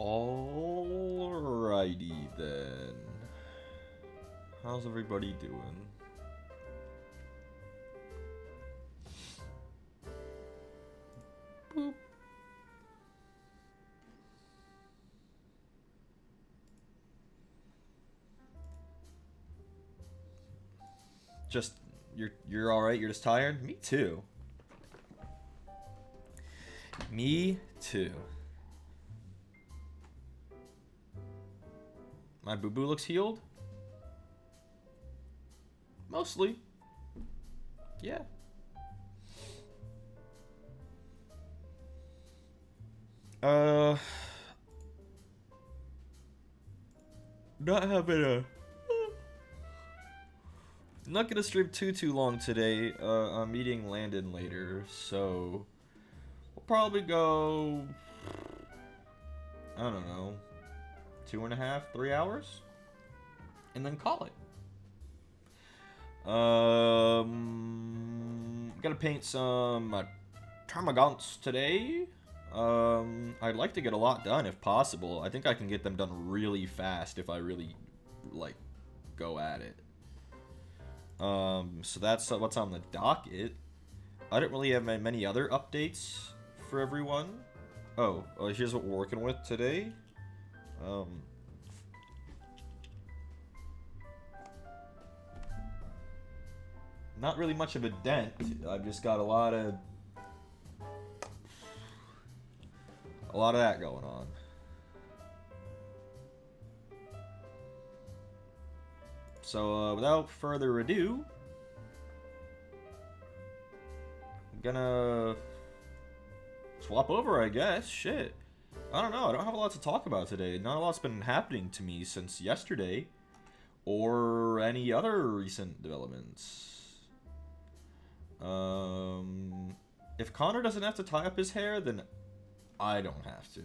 Alrighty then. How's everybody doing? Boop. Just you're all right. You're just tired. Me too. Me too. My boo-boo looks healed. Mostly. Yeah. Not having a. Not gonna stream too long today. I'm meeting Landon later, so we'll probably go. I don't know, 2.5, 3 hours, and then call it. Gotta paint some Termagants today. I'd like to get a lot done if possible. I think I can get them done really fast if I really go at it. So that's what's on the docket. I don't really have many other updates for everyone. Oh, here's what we're working with today. Not really much of a dent. I've just got a lot of that going on. So without further ado, I'm gonna swap over, I guess. Shit. I don't know. I don't have a lot to talk about today. Not a lot's been happening to me since yesterday or any other recent developments. If Connor doesn't have to tie up his hair, then I don't have to.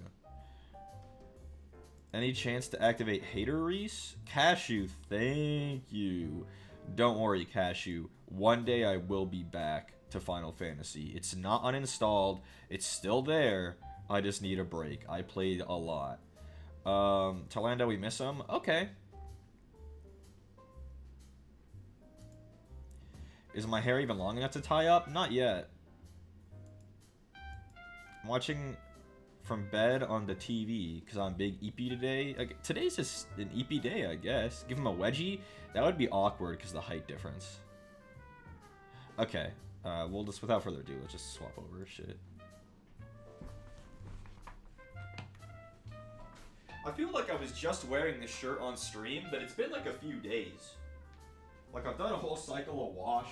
Any chance to activate Hater Reese? Cashew, thank you. Don't worry, Cashew. One day I will be back to Final Fantasy. It's not uninstalled. It's still there. I just need a break. I played a lot. Talanda, we miss him? Okay. Is my hair even long enough to tie up? Not yet. I'm watching from bed on the TV because I'm big EP today. Today's just an EP day, I guess. Give him a wedgie? That would be awkward because of the height difference. Okay. We'll just, without further ado, let's just swap over shit. I feel like I was just wearing this shirt on stream, but it's been like a few days. Like, I've done a whole cycle of wash.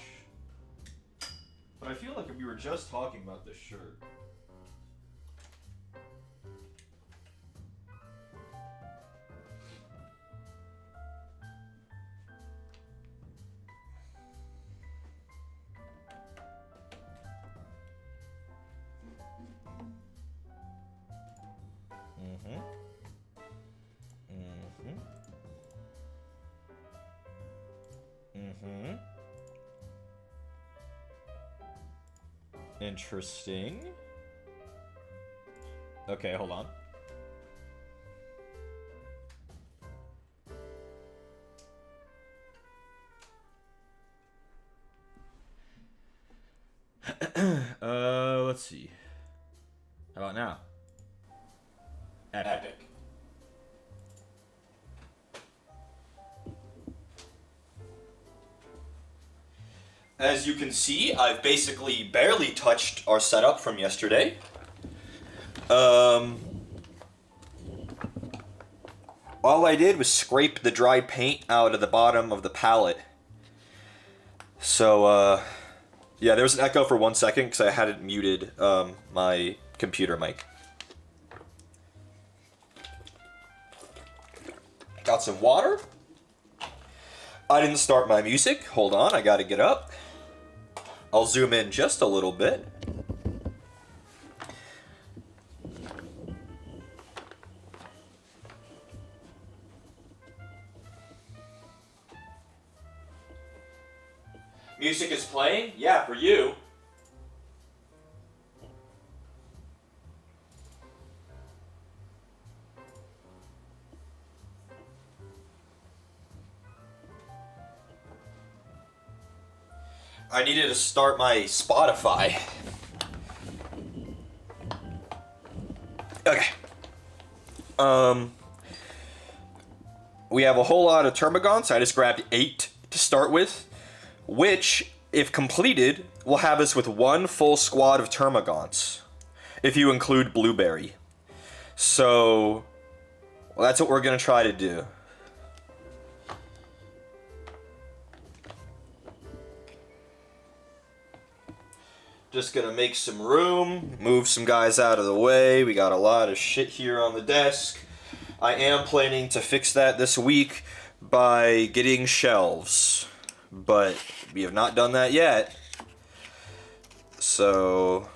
But I feel like we were just talking about this shirt. Interesting. Okay, hold on. Let's see. How about now? Epic. As you can see, I've basically barely touched our setup from yesterday. All I did was scrape the dry paint out of the bottom of the palette. So, yeah, there was an echo for 1 second because I hadn't muted my computer mic. Got some water. I didn't start my music. Hold on, I gotta get up. I'll zoom in just a little bit. Music is playing? Yeah, for you. I needed to start my Spotify. Okay. We have a whole lot of Termagants. I just grabbed 8 to start with, which, if completed, will have us with 1 full squad of Termagants, if you include Blueberry. So, well, that's what we're going to try to do. Just gonna make some room, move some guys out of the way. We got a lot of shit here on the desk. I am planning to fix that this week by getting shelves, but we have not done that yet. So...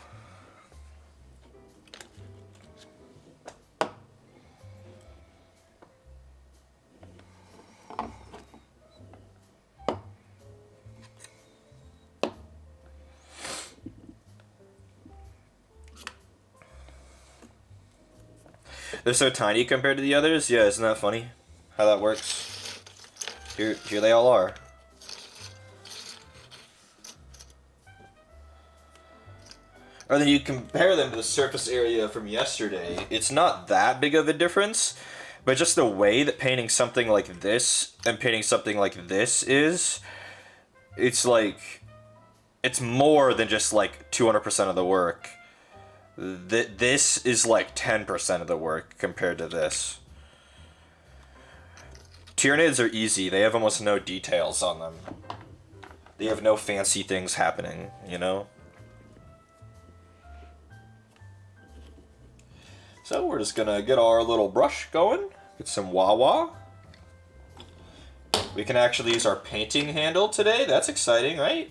they're so tiny compared to the others. Yeah, isn't that funny how that works? Here they all are. Or then you compare them to the surface area from yesterday. It's not that big of a difference, but just the way that painting something like this and painting something like this is, it's like, it's more than just like 200% of the work. This is like 10% of the work compared to this. Tyranids are easy. They have almost no details on them. They have no fancy things happening, you know? So we're just gonna get our little brush going. Get some wah-wah. We can actually use our painting handle today. That's exciting, right?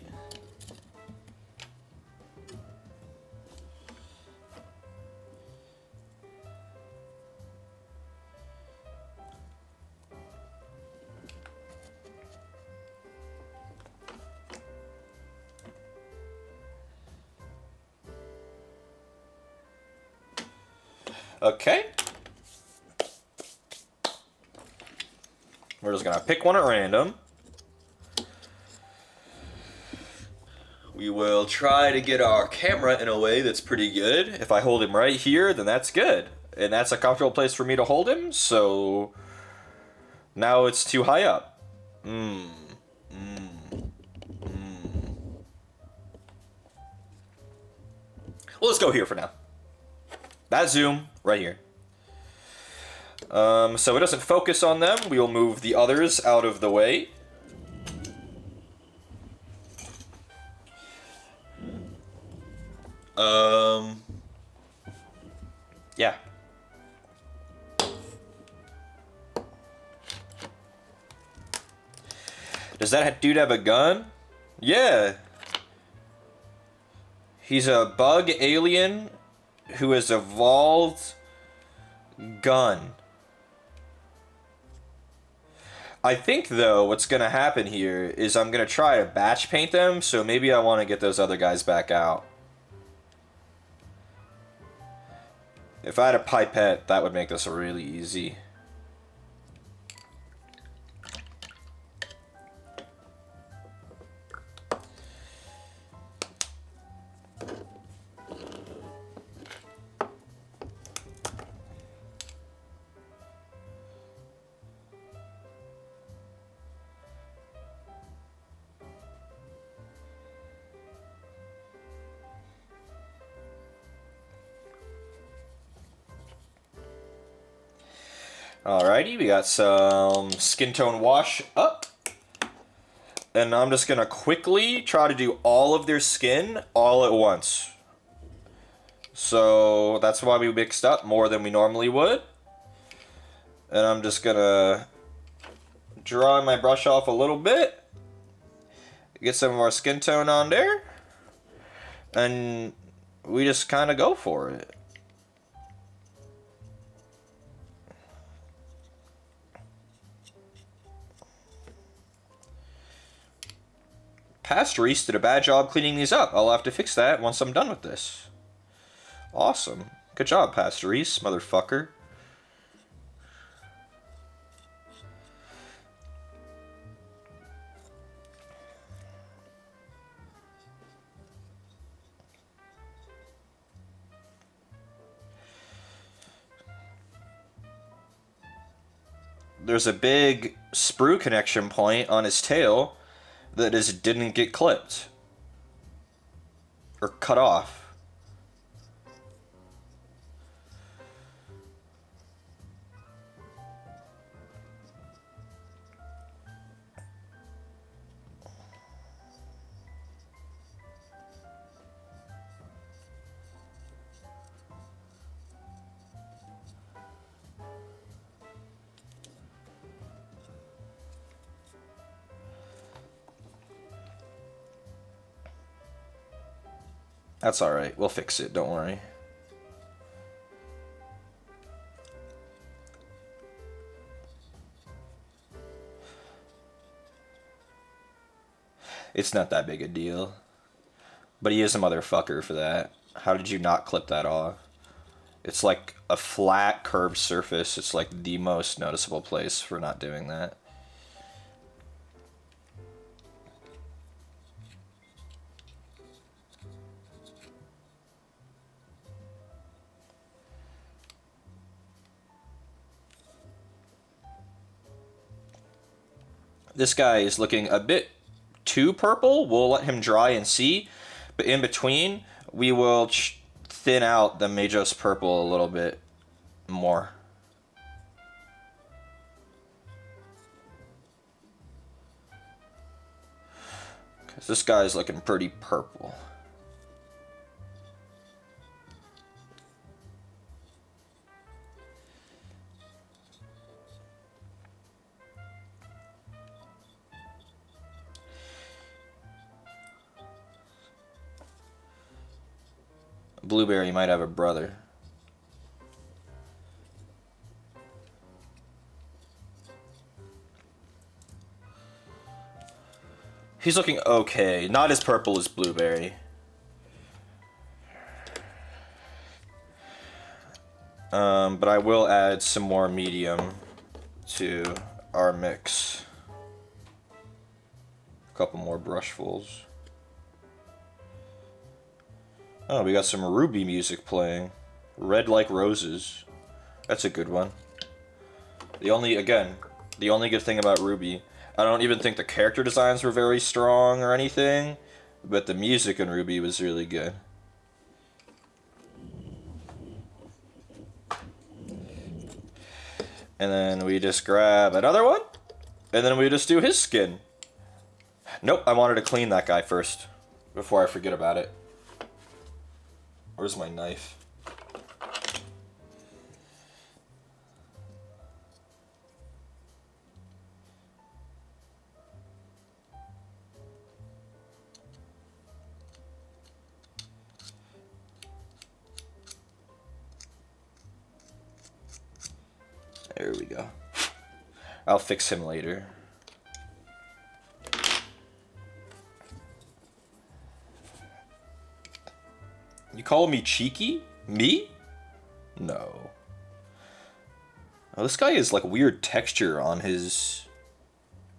Okay. We're just gonna pick one at random. We will try to get our camera in a way that's pretty good. If I hold him right here, then that's good. And that's a comfortable place for me to hold him, so now it's too high up. Well, let's go here for now. That zoom right here. So it doesn't focus on them. We will move the others out of the way. Yeah. Does that dude have a gun? Yeah. He's a bug alien who has evolved gun. I think, though, what's going to happen here is I'm going to try to batch paint them, so maybe I want to get those other guys back out. If I had a pipette, that would make this really easy. Alrighty, we got some skin tone wash up. And I'm just going to quickly try to do all of their skin all at once. So that's why we mixed up more than we normally would. And I'm just going to dry my brush off a little bit. Get some of our skin tone on there. And we just kind of go for it. Past Reese did a bad job cleaning these up. I'll have to fix that once I'm done with this. Awesome. Good job, Past Reese, motherfucker. there's a big sprue connection point on his tail that didn't get clipped or cut off. That's alright, we'll fix it, don't worry. It's not that big a deal. But he is a motherfucker for that. How did you not clip that off? It's like a flat, curved surface. It's like the most noticeable place for not doing that. This guy is looking a bit too purple. We'll let him dry and see. But in between, we will thin out the Majos purple a little bit more. Because this guy's looking pretty purple. Blueberry might have a brother. He's looking okay. Not as purple as Blueberry. But I will add some more medium to our mix. A couple more brushfuls. Oh, we got some Ruby music playing. Red Like Roses. That's a good one. The only good thing about Ruby, I don't even think the character designs were very strong or anything, but the music in Ruby was really good. And then we just grab another one, and then we just do his skin. Nope, I wanted to clean that guy first, before I forget about it. Where's my knife? There we go. I'll fix him later. You call me cheeky? Me? No. Oh, this guy has like weird texture on his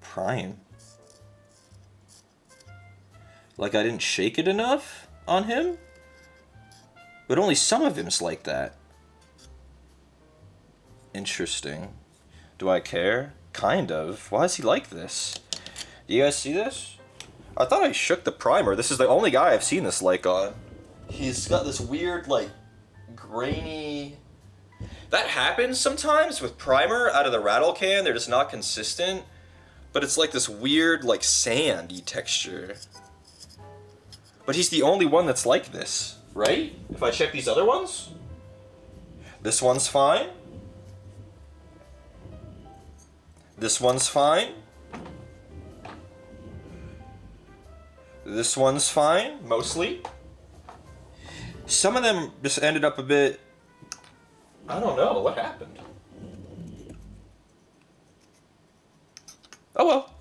prime. Like I didn't shake it enough on him? But only some of him's like that. Interesting. Do I care? Kind of. Why is he like this? Do you guys see this? I thought I shook the primer. This is the only guy I've seen this like on. He's got this weird, like, grainy... That happens sometimes with primer out of the rattle can. They're just not consistent. But it's like this weird, like, sandy texture. But he's the only one that's like this, right? If I check these other ones? This one's fine. This one's fine. This one's fine, mostly. Some of them just ended up a bit... I don't know, what happened? Oh well.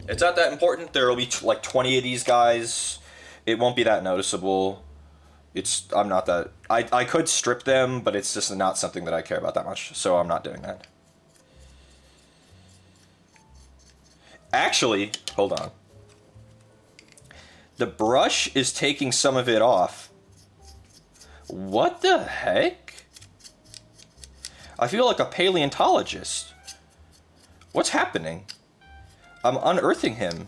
It's not that important. There will be like 20 of these guys. It won't be that noticeable. I'm not that... I could strip them, but it's just not something that I care about that much. So I'm not doing that. Actually, hold on. The brush is taking some of it off. What the heck? I feel like a paleontologist. What's happening? I'm unearthing him.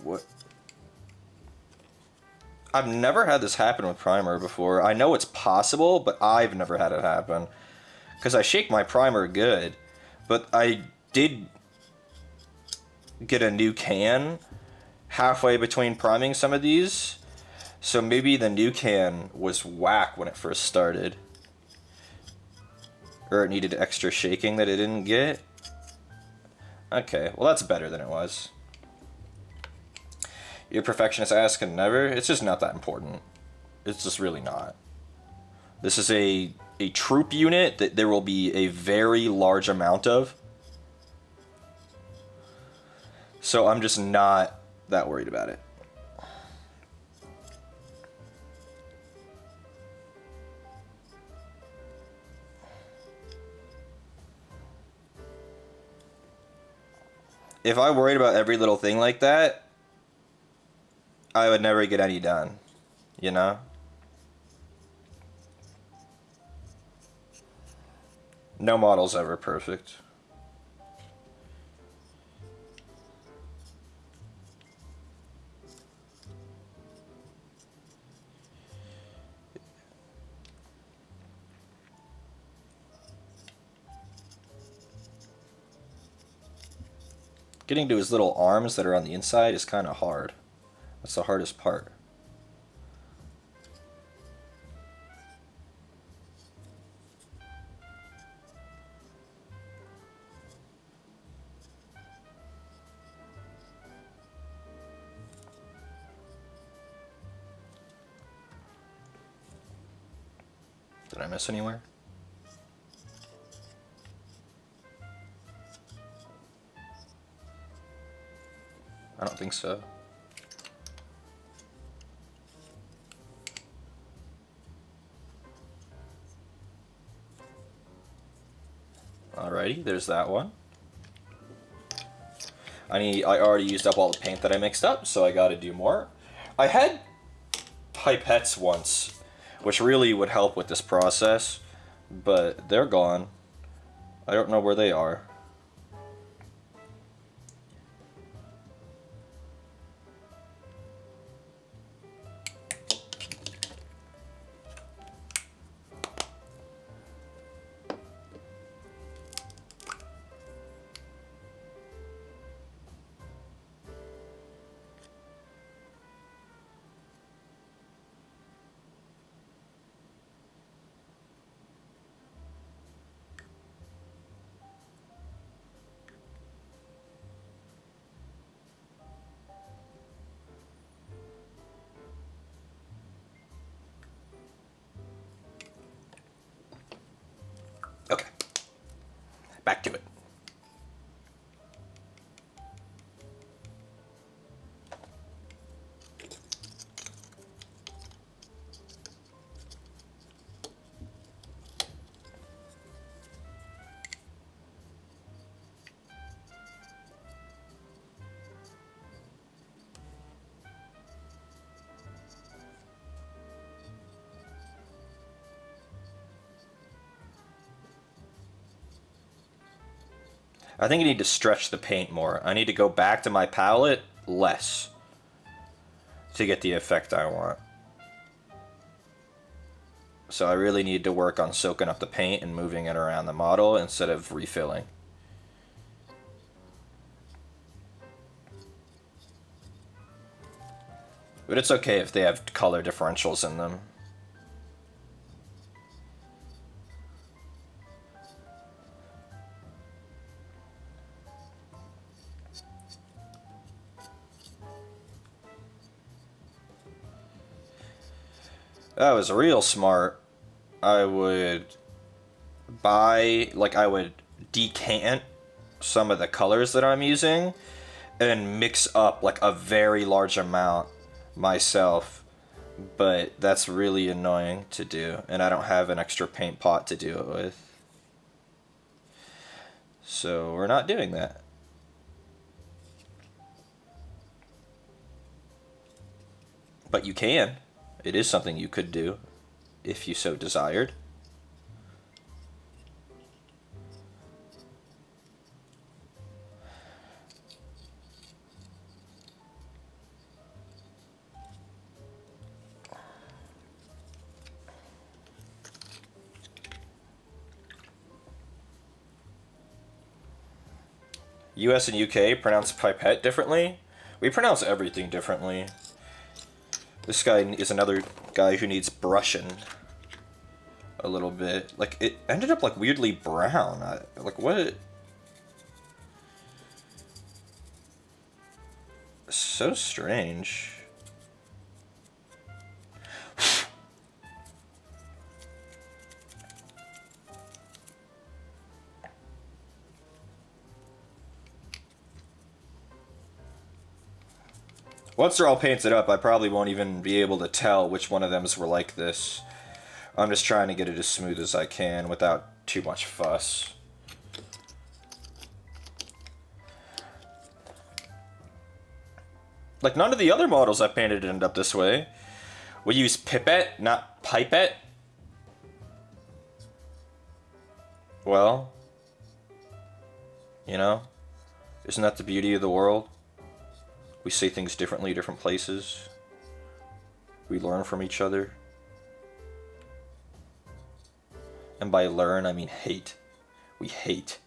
What? I've never had this happen with primer before. I know it's possible, but I've never had it happen. Because I shake my primer good. But I did get a new can halfway between priming some of these. So maybe the new can was whack when it first started. Or it needed extra shaking that it didn't get. Okay, well that's better than it was. Your perfectionist ass can never. It's just not that important. It's just really not. This is a troop unit that there will be a very large amount of. So I'm just not that worried about it. If I worried about every little thing like that, I would never get any done, you know? No model's ever perfect. Getting to his little arms that are on the inside is kind of hard. That's the hardest part. Did I miss anywhere? I don't think so. Alrighty, there's that one. I already used up all the paint that I mixed up, so I gotta do more. I had pipettes once, which really would help with this process, but they're gone. I don't know where they are. Okay, back to it. I think I need to stretch the paint more. I need to go back to my palette less to get the effect I want. So I really need to work on soaking up the paint and moving it around the model instead of refilling. But it's okay if they have color differentials in them. That was real smart. I would I would decant some of the colors that I'm using and mix up like a very large amount myself. But that's really annoying to do, and I don't have an extra paint pot to do it with. So we're not doing that. But you can. It is something you could do, if you so desired. US and UK pronounce pipette differently. We pronounce everything differently. This guy is another guy who needs brushing a little bit. Like, it ended up, like, weirdly brown. Like, what? So strange. Once they're all painted up, I probably won't even be able to tell which one of them were like this. I'm just trying to get it as smooth as I can without too much fuss. Like, none of the other models I painted end up this way. We use pipette, not pipette. Well, you know, isn't that the beauty of the world? We say things differently, different places. We learn from each other. And by learn, I mean hate. We hate.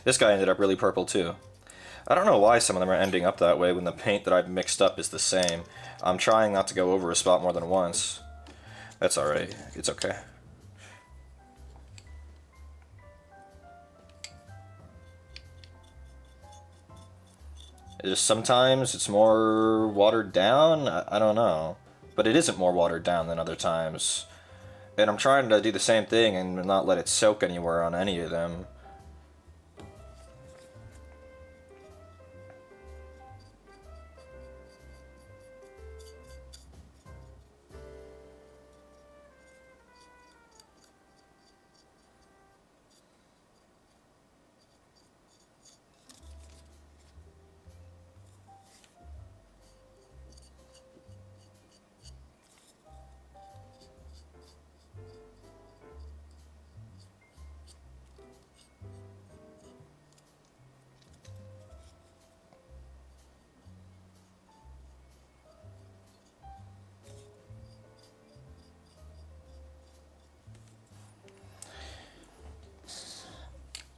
This guy ended up really purple too. I don't know why some of them are ending up that way when the paint that I've mixed up is the same. I'm trying not to go over a spot more than once. That's alright. It's okay. Sometimes it's more watered down. I don't know. But it isn't more watered down than other times. And I'm trying to do the same thing and not let it soak anywhere on any of them.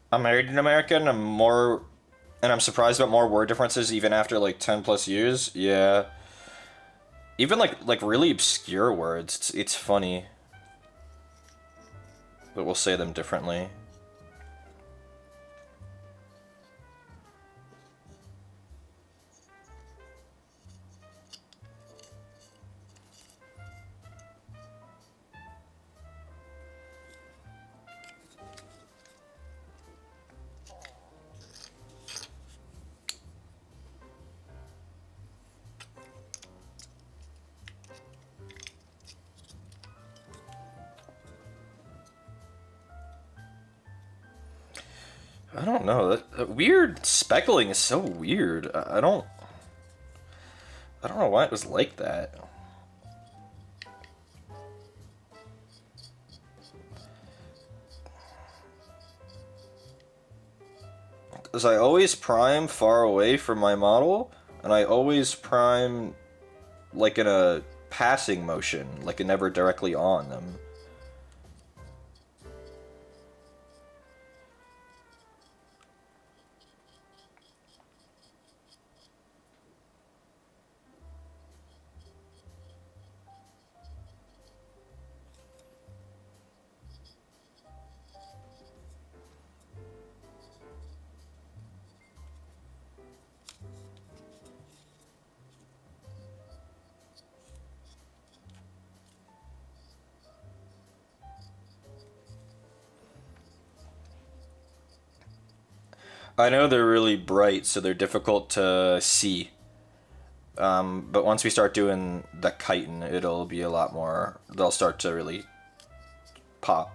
I'm married in America, and I'm surprised about more word differences even after like 10 plus years. Yeah. Even like really obscure words. It's funny. But we'll say them differently. I don't know. That weird speckling is so weird. I don't know why it was like that. is I always prime far away from my model, and I always prime like in a passing motion, like never directly on them. I know they're really bright, so they're difficult to see. But once we start doing the chitin, it'll be a lot more. They'll start to really pop.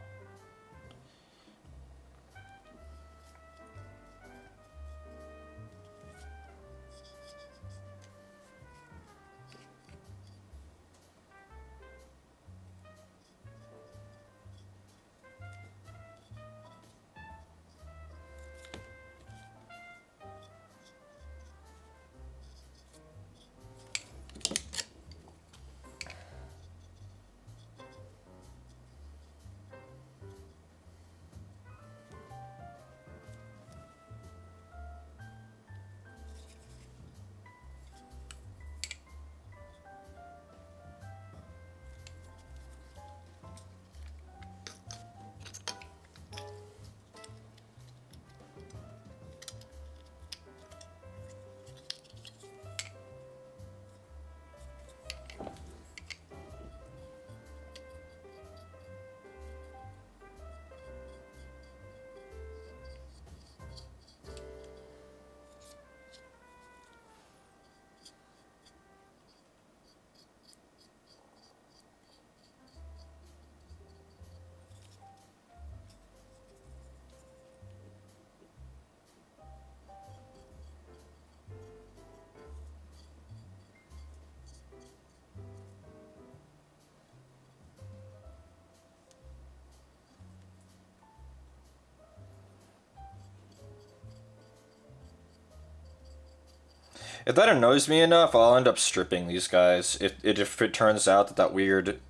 If that annoys me enough, I'll end up stripping these guys. If it turns out that that weird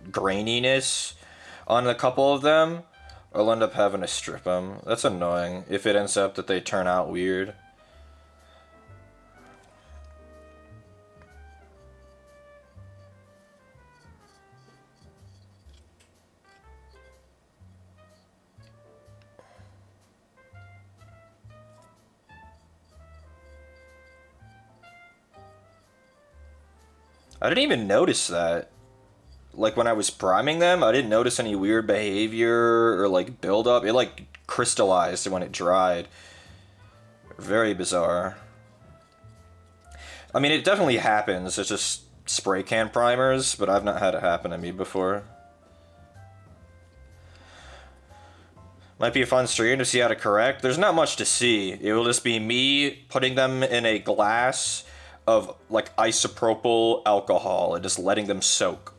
graininess on a couple of them, I'll end up having to strip them. That's annoying if it ends up that they turn out weird. I didn't even notice that. Like when I was priming them, I didn't notice any weird behavior or like buildup. It like crystallized when it dried. Very bizarre. I mean, it definitely happens. It's just spray can primers, but I've not had it happen to me before. Might be a fun stream to see how to correct. There's not much to see. It will just be me putting them in a glass of like isopropyl alcohol and just letting them soak.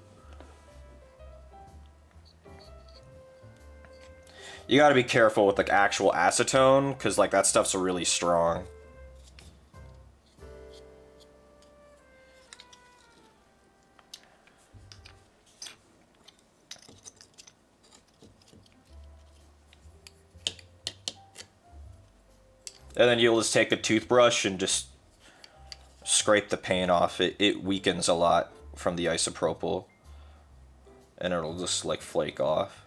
You gotta be careful with like actual acetone, because like that stuff's really strong. And then you'll just take a toothbrush and just scrape the paint off. It weakens a lot from the isopropyl. And it'll just like flake off.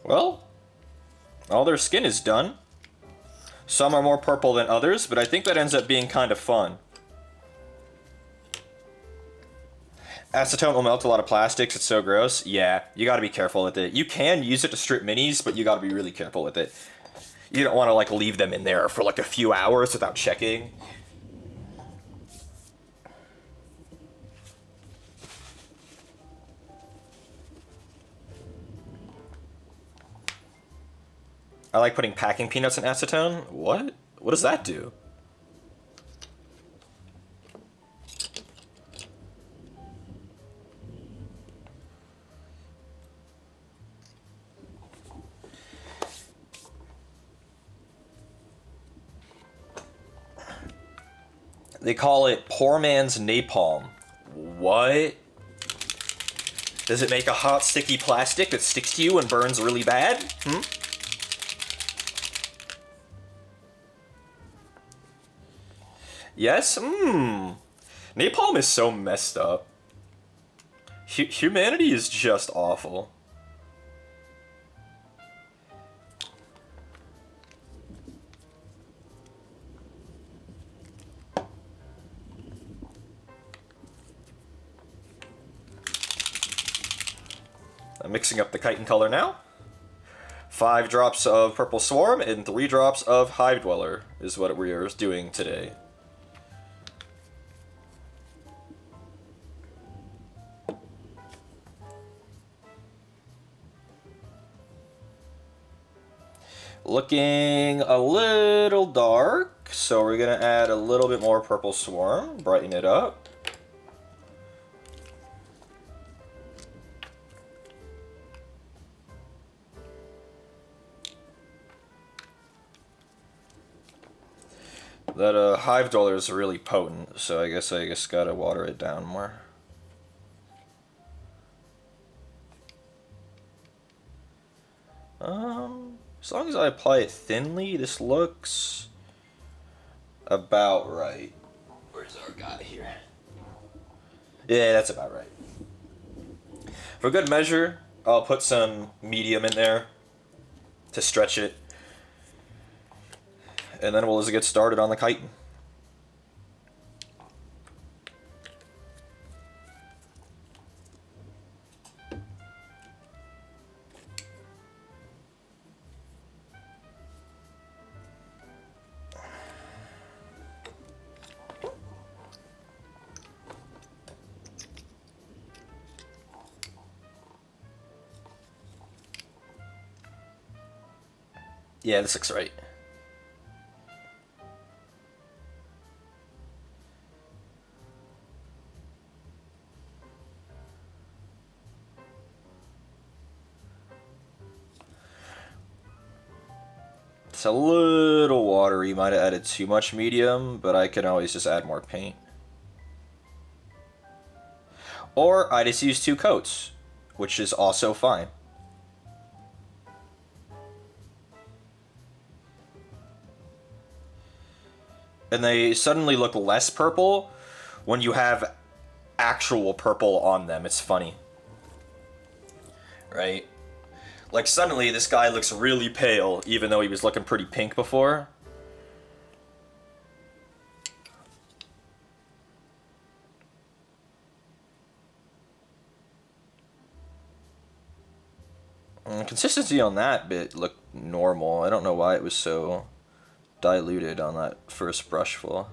Well, all their skin is done. Some are more purple than others, but I think that ends up being kind of fun. Acetone will melt a lot of plastics, it's so gross. Yeah, you gotta be careful with it. You can use it to strip minis, but you gotta be really careful with it. You don't want to, like, leave them in there for, like, a few hours without checking. I like putting packing peanuts in acetone. What? What does that do? They call it poor man's napalm. What? Does it make a hot, sticky plastic that sticks to you and burns really bad? Yes? Napalm is so messed up. Humanity is just awful. I'm mixing up the chitin color now. 5 drops of Purple Swarm and 3 drops of Hive Dweller is what we are doing today. Looking a little dark, so we're going to add a little bit more Purple Swarm, brighten it up. That Hive Dweller is really potent, so I guess gotta water it down more. As long as I apply it thinly, this looks about right. Where's our guy here? Yeah, that's about right. For good measure, I'll put some medium in there to stretch it. And then we'll just get started on the chitin. Yeah, this looks right. It's a little watery, might have added too much medium, but I can always just add more paint. Or I just use 2 coats, which is also fine. And they suddenly look less purple when you have actual purple on them. It's funny. Right? Like, suddenly this guy looks really pale, even though he was looking pretty pink before. Consistency on that bit looked normal. I don't know why it was so diluted on that first brushful.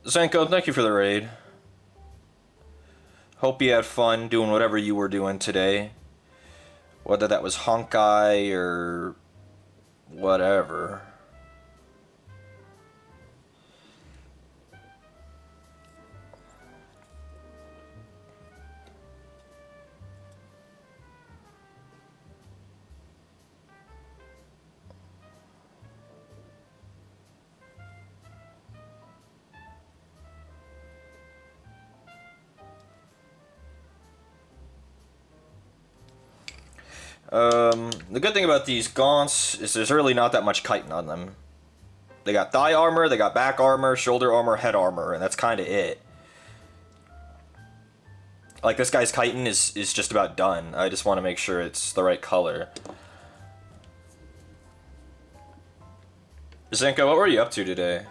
Zenko, thank you for the raid. Hope you had fun doing whatever you were doing today. Whether that was Honkai or whatever. The good thing about these gaunts is there's really not that much chitin on them. They got thigh armor, they got back armor, shoulder armor, head armor, and that's kind of it. Like, this guy's chitin is just about done. I just want to make sure it's the right color. Zenko, what were you up to today?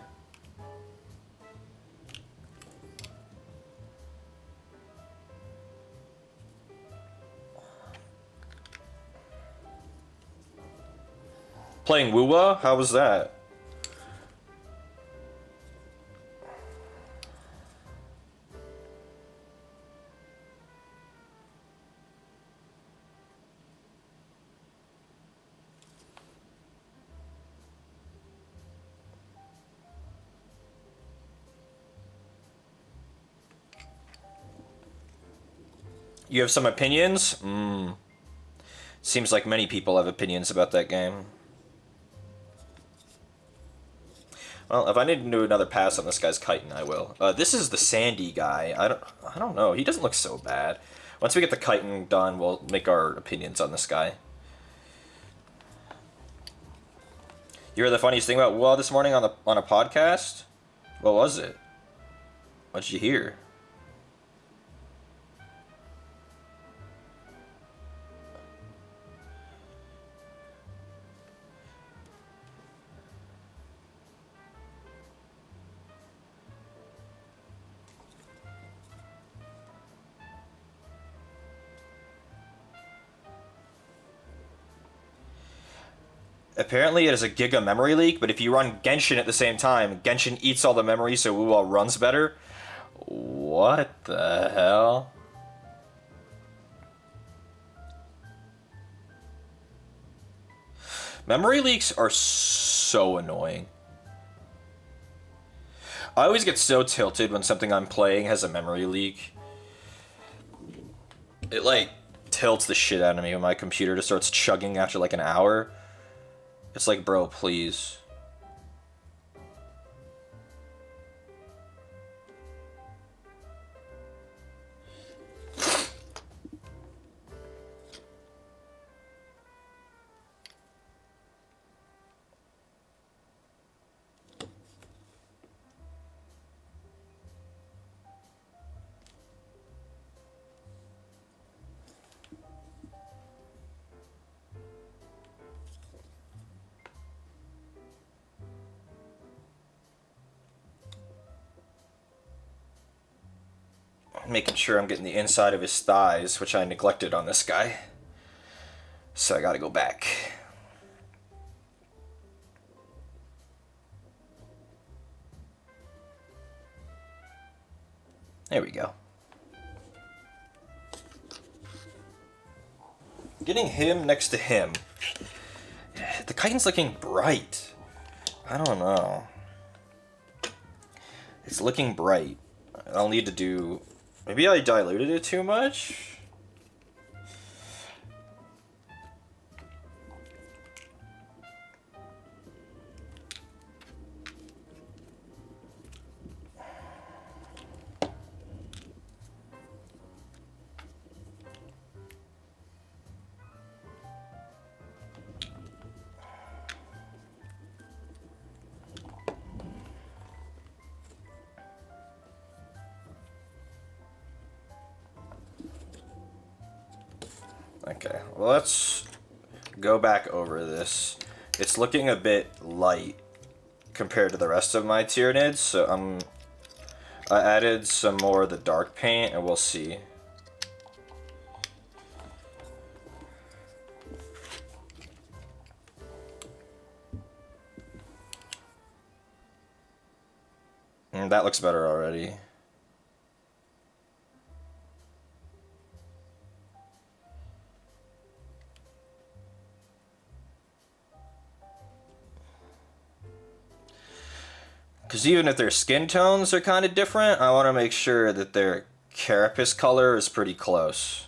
Playing Wuwa? How was that? You have some opinions? Seems like many people have opinions about that game. Well, if I need to do another pass on this guy's chitin, I will. This is the Sandy guy. I don't know. He doesn't look so bad. Once we get the chitin done, we'll make our opinions on this guy. You heard the funniest thing about Wall this morning on a podcast? What was it? What'd you hear? Apparently it is a giga memory leak, but if you run Genshin at the same time, Genshin eats all the memory so Wuwa runs better. What the hell? Memory leaks are so annoying. I always get so tilted when something I'm playing has a memory leak. It, like, tilts the shit out of me when my computer just starts chugging after, like, an hour. It's like, bro, please. Making sure I'm getting the inside of his thighs, which I neglected on this guy. So I gotta go back. There we go. Getting him next to him. The chitin's looking bright. I don't know. It's looking bright. I'll need to do... Maybe I diluted it too much? Okay, well, let's go back over this. It's looking a bit light compared to the rest of my Tyranids, so I added some more of the dark paint, and we'll see. That looks better already. Because even if their skin tones are kind of different, I want to make sure that their carapace color is pretty close.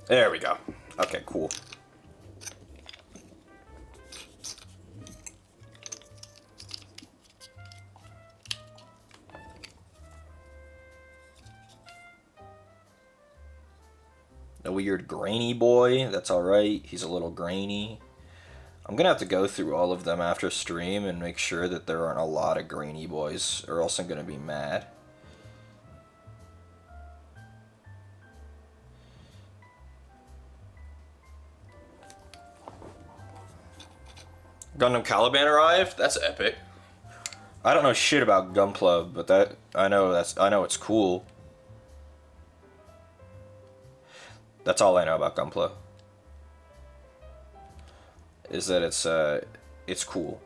There we go. Okay, cool. A weird grainy boy. That's alright. He's a little grainy. I'm gonna have to go through all of them after stream and make sure that there aren't a lot of grainy boys, or else I'm gonna be mad. Gundam Caliban arrived? That's epic. I don't know shit about Gunpla, but I know it's cool. That's all I know about Gunpla. Is that it's cool.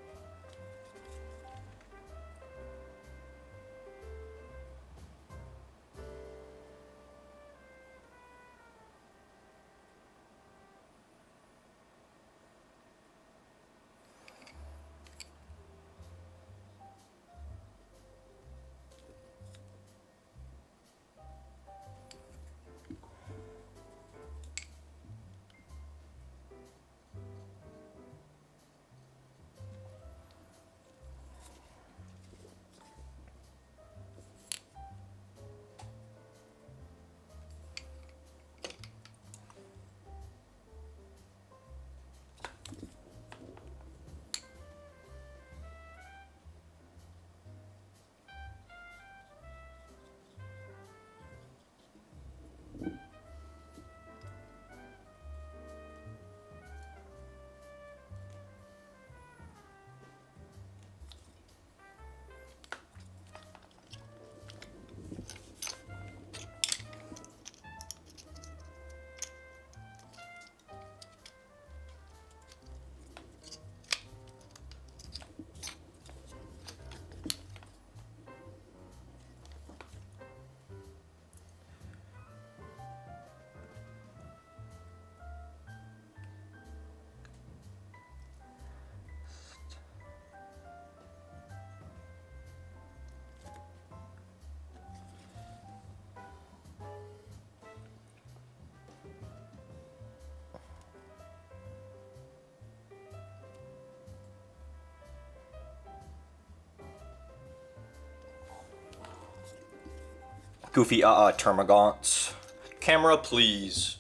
Goofy, Termagants. Camera, please.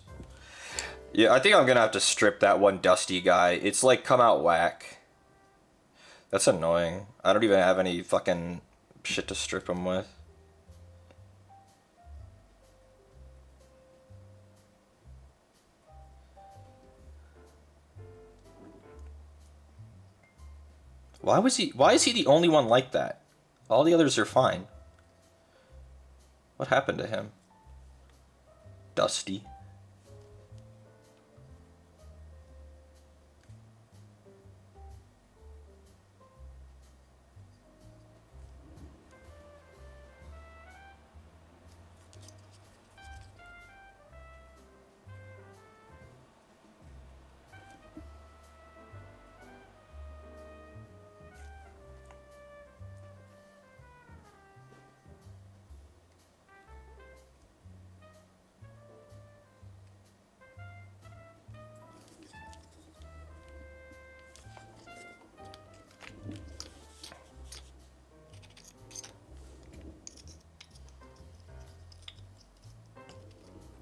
Yeah, I think I'm gonna have to strip that one Dusty guy. It's like come out whack. That's annoying. I don't even have any fucking shit to strip him with. Why is he the only one like that? All the others are fine. What happened to him? Dusty.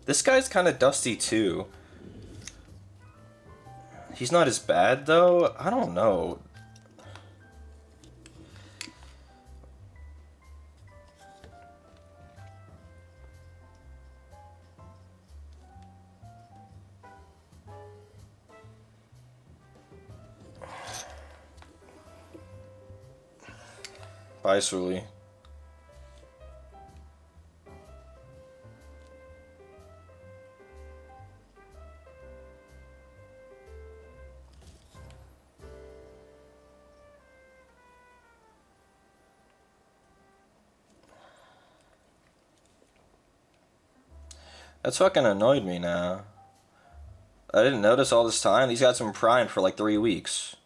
This guy's kind of dusty too. He's not as bad though. I don't know. Bye, Sully. That's fucking annoyed me now. I didn't notice all this time. These guys have been primed for like 3 weeks.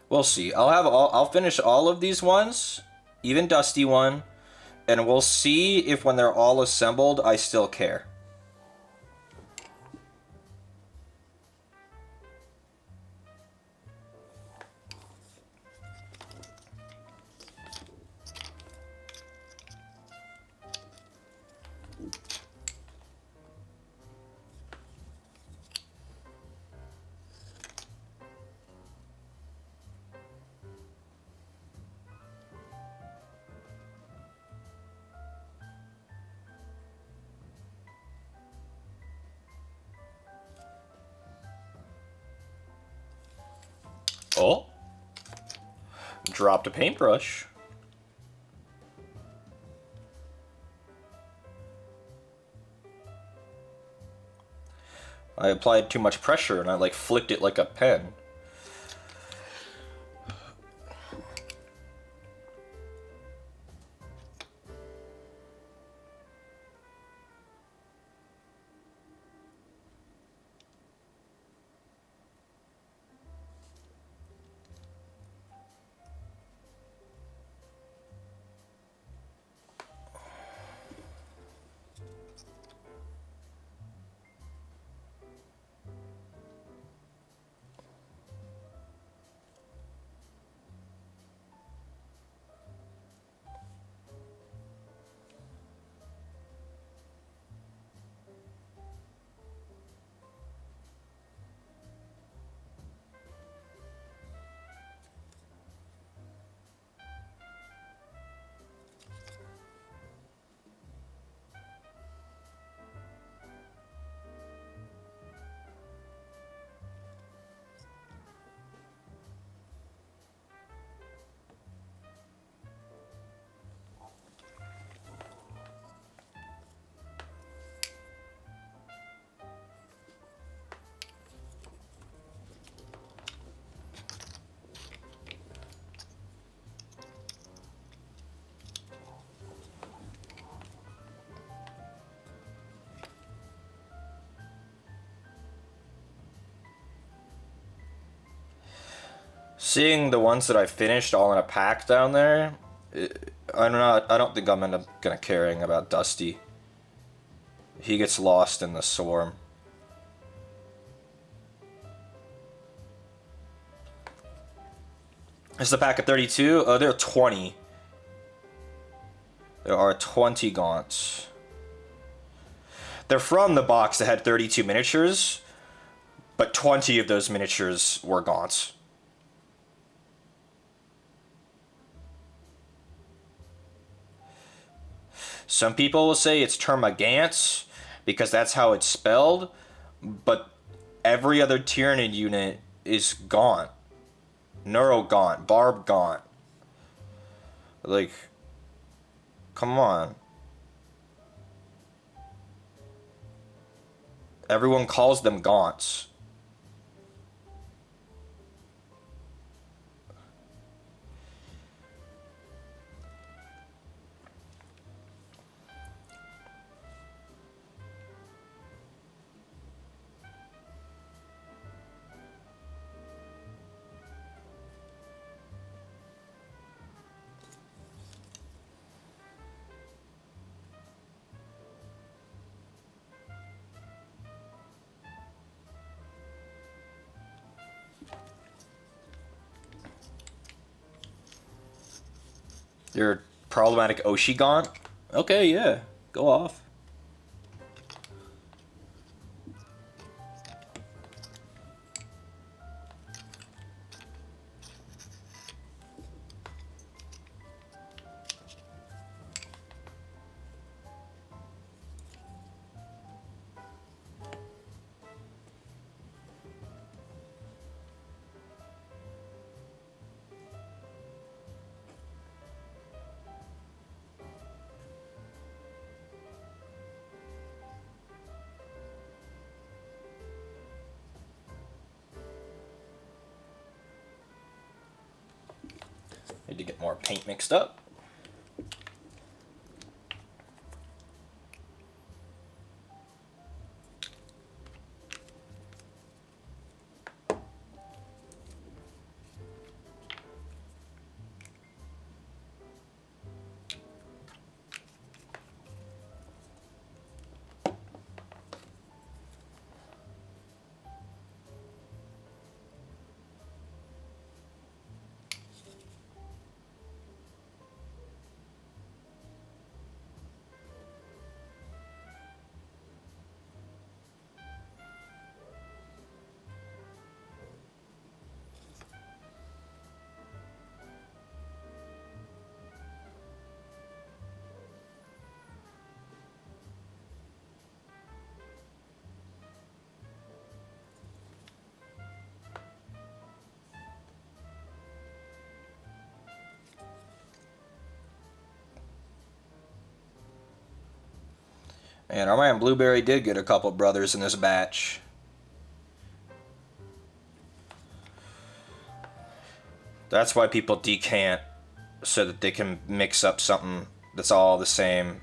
We'll see. I'll finish all of these ones, even Dusty one, and we'll see if when they're all assembled, I still care. Oh. Dropped a paintbrush. I applied too much pressure and I like flicked it like a pen. Seeing the ones that I finished all in a pack down there, I don't think I'm gonna caring about Dusty. He gets lost in the swarm. This is a pack of 32. Oh, there are 20. There are 20 gaunts. They're from the box that had 32 miniatures, but 20 of those miniatures were gaunts. Some people will say it's Termagants because that's how it's spelled, but every other Tyranid unit is gaunt. Neuro gaunt, Barb gaunt. Like, come on. Everyone calls them gaunts. You're problematic Oshigant? Okay, yeah. Go off. Need to get more paint mixed up. And our man Blueberry did get a couple brothers in this batch. That's why people decant, so that they can mix up something that's all the same.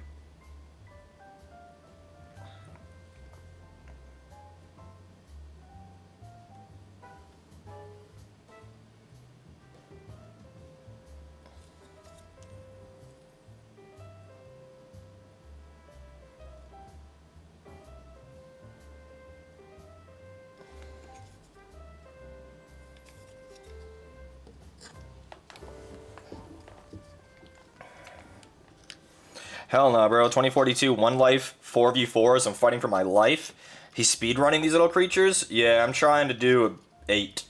Hell no, bro. 2042, 1 life, 4v4s. I'm fighting for my life. He's speedrunning these little creatures? Yeah, I'm trying to do 8.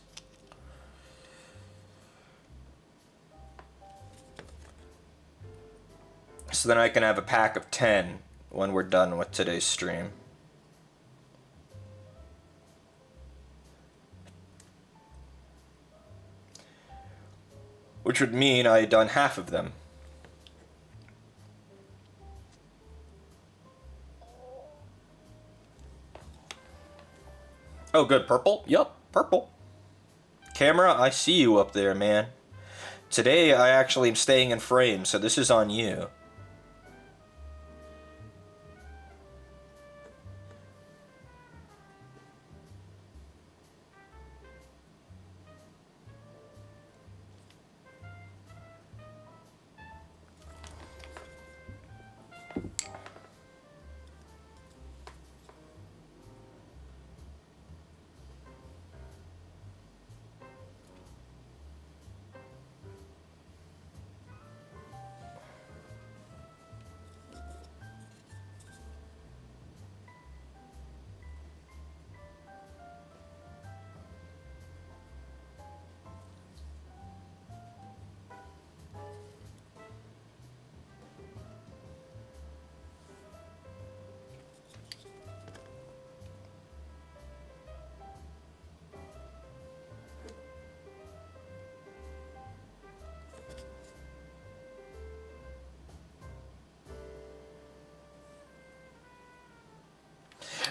So then I can have a pack of 10 when we're done with today's stream. Which would mean I had done half of them. Oh, good. Purple? Yup, purple. Camera, I see you up there, man. Today, I actually am staying in frame, so this is on you.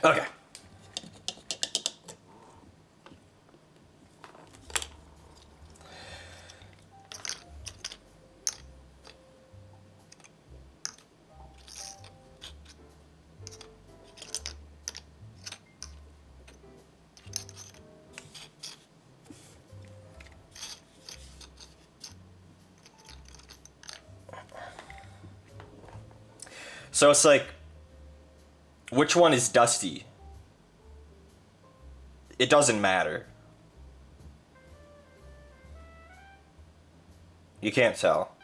Okay. So it's like, which one is Dusty? It doesn't matter. You can't tell.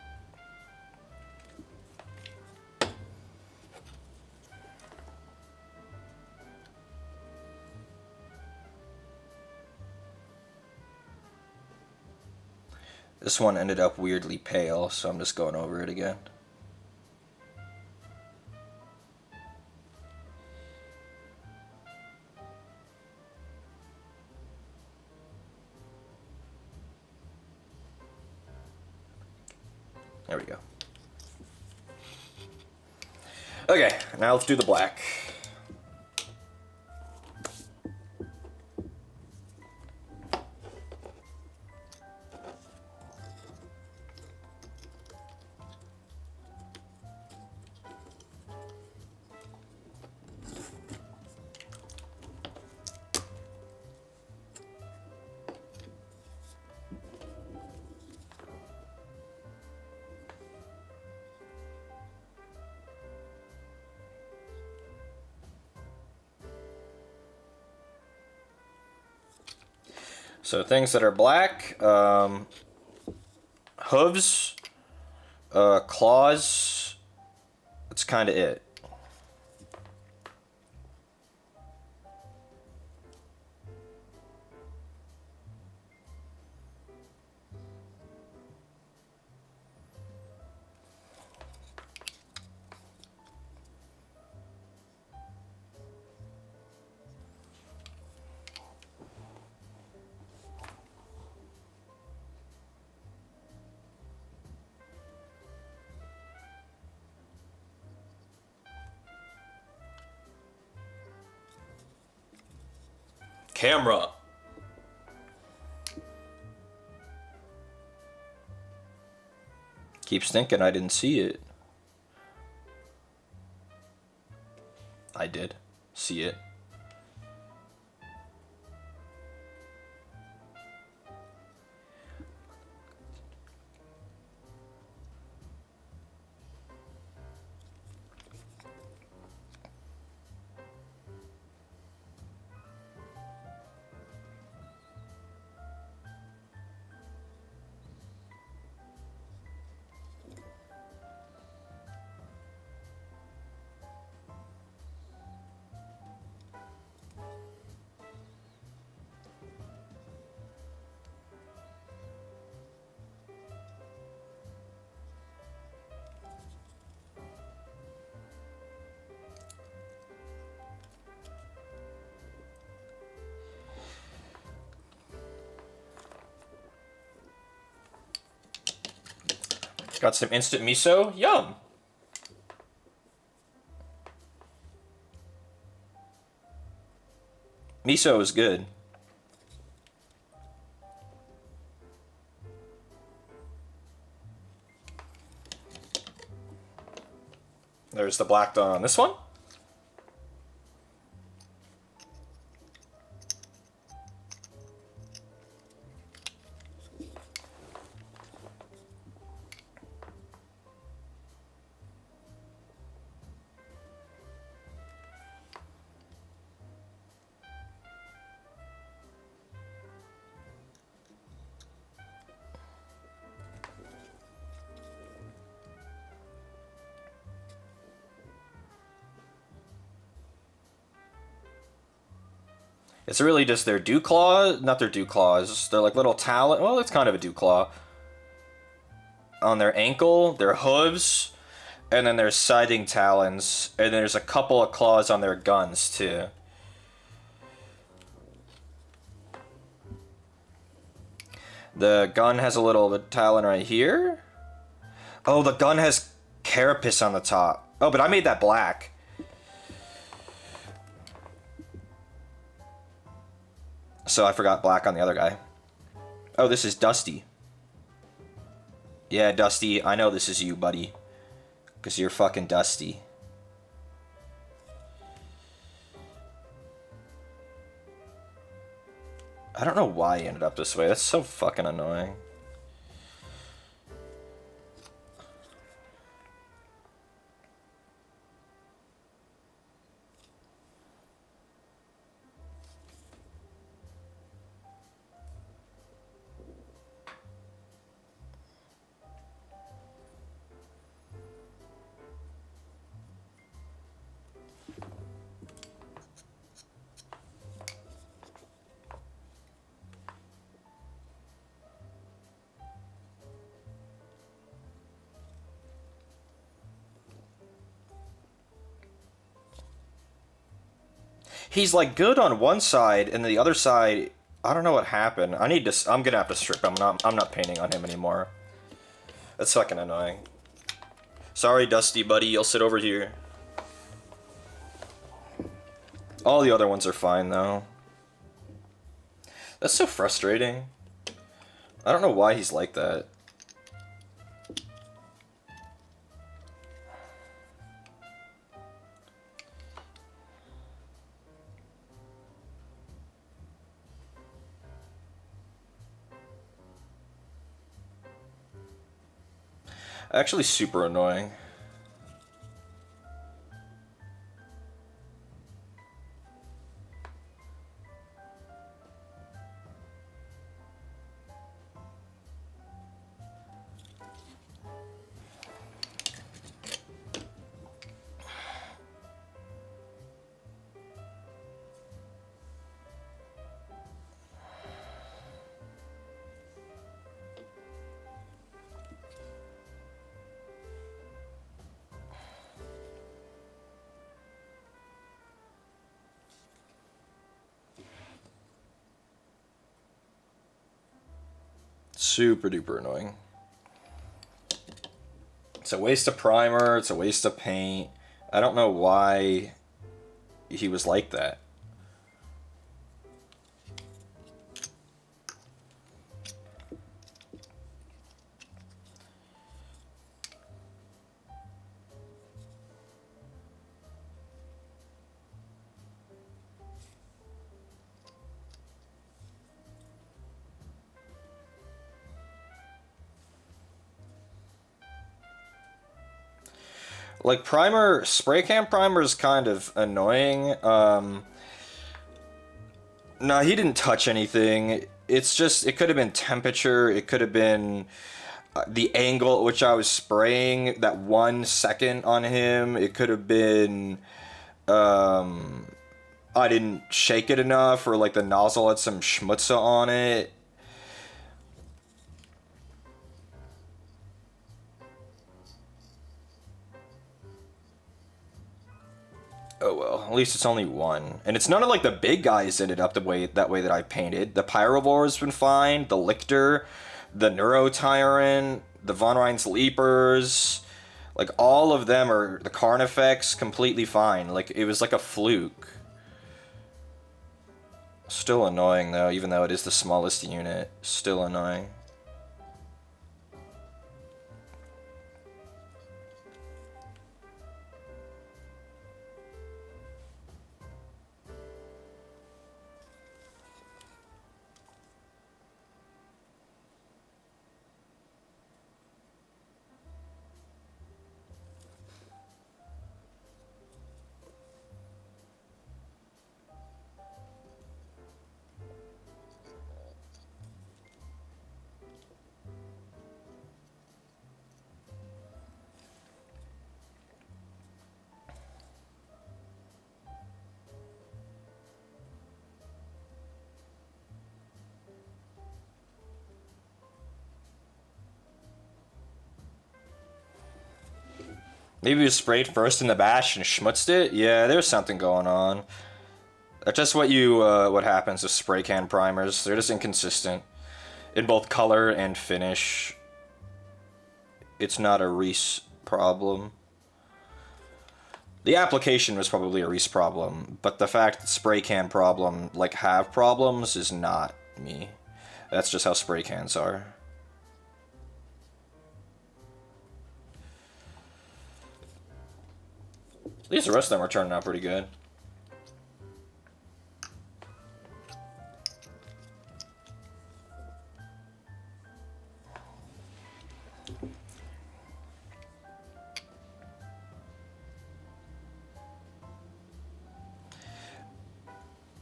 This one ended up weirdly pale, so I'm just going over it again. There we go. Okay, now let's do the black. So things that are black, hooves, claws, that's kind of it. Camera. Keeps thinking I didn't see it. I did see it. Got some instant miso. Yum. Miso is good. There's the black dye on this one. It's really just their dew claw, not their dew claws. They're like little talon. Well, it's kind of a dew claw. On their ankle, their hooves, and then there's siding talons, and there's a couple of claws on their guns too. The gun has a little talon right here. Oh, the gun has carapace on the top. Oh, but I made that black. So I forgot black on the other guy. Oh, this is Dusty. Yeah, Dusty, I know this is you, buddy. Because you're fucking Dusty. I don't know why he ended up this way. That's so fucking annoying. He's like good on one side, and the other side, I don't know what happened. I'm gonna have to strip him. I'm not painting on him anymore. That's fucking annoying. Sorry, Dusty, buddy. You'll sit over here. All the other ones are fine, though. That's so frustrating. I don't know why he's like that. Actually super annoying. Super duper annoying. It's a waste of primer, it's a waste of paint. I don't know why he was like that. Like primer, spray can primer is kind of annoying. No, he didn't touch anything. It's just, it could have been temperature, it could have been the angle at which I was spraying that 1 second on him. It could have been, I didn't shake it enough, or like the nozzle had some schmutza on it. Oh well, at least it's only one. And it's none of like the big guys ended up that I painted. The Pyrovore's been fine, the Lictor, the Neurotyrant, the Von Rein's Leapers, like all of them are the Carnifex completely fine. Like it was like a fluke. Still annoying though, even though it is the smallest unit. Still annoying. Maybe we sprayed first in the bash and schmutzed it? Yeah, there's something going on. That's just what happens with spray can primers. They're just inconsistent in both color and finish. It's not a Reese problem. The application was probably a Reese problem, but the fact that spray can problem, like, have problems is not me. That's just how spray cans are. At least the rest of them are turning out pretty good.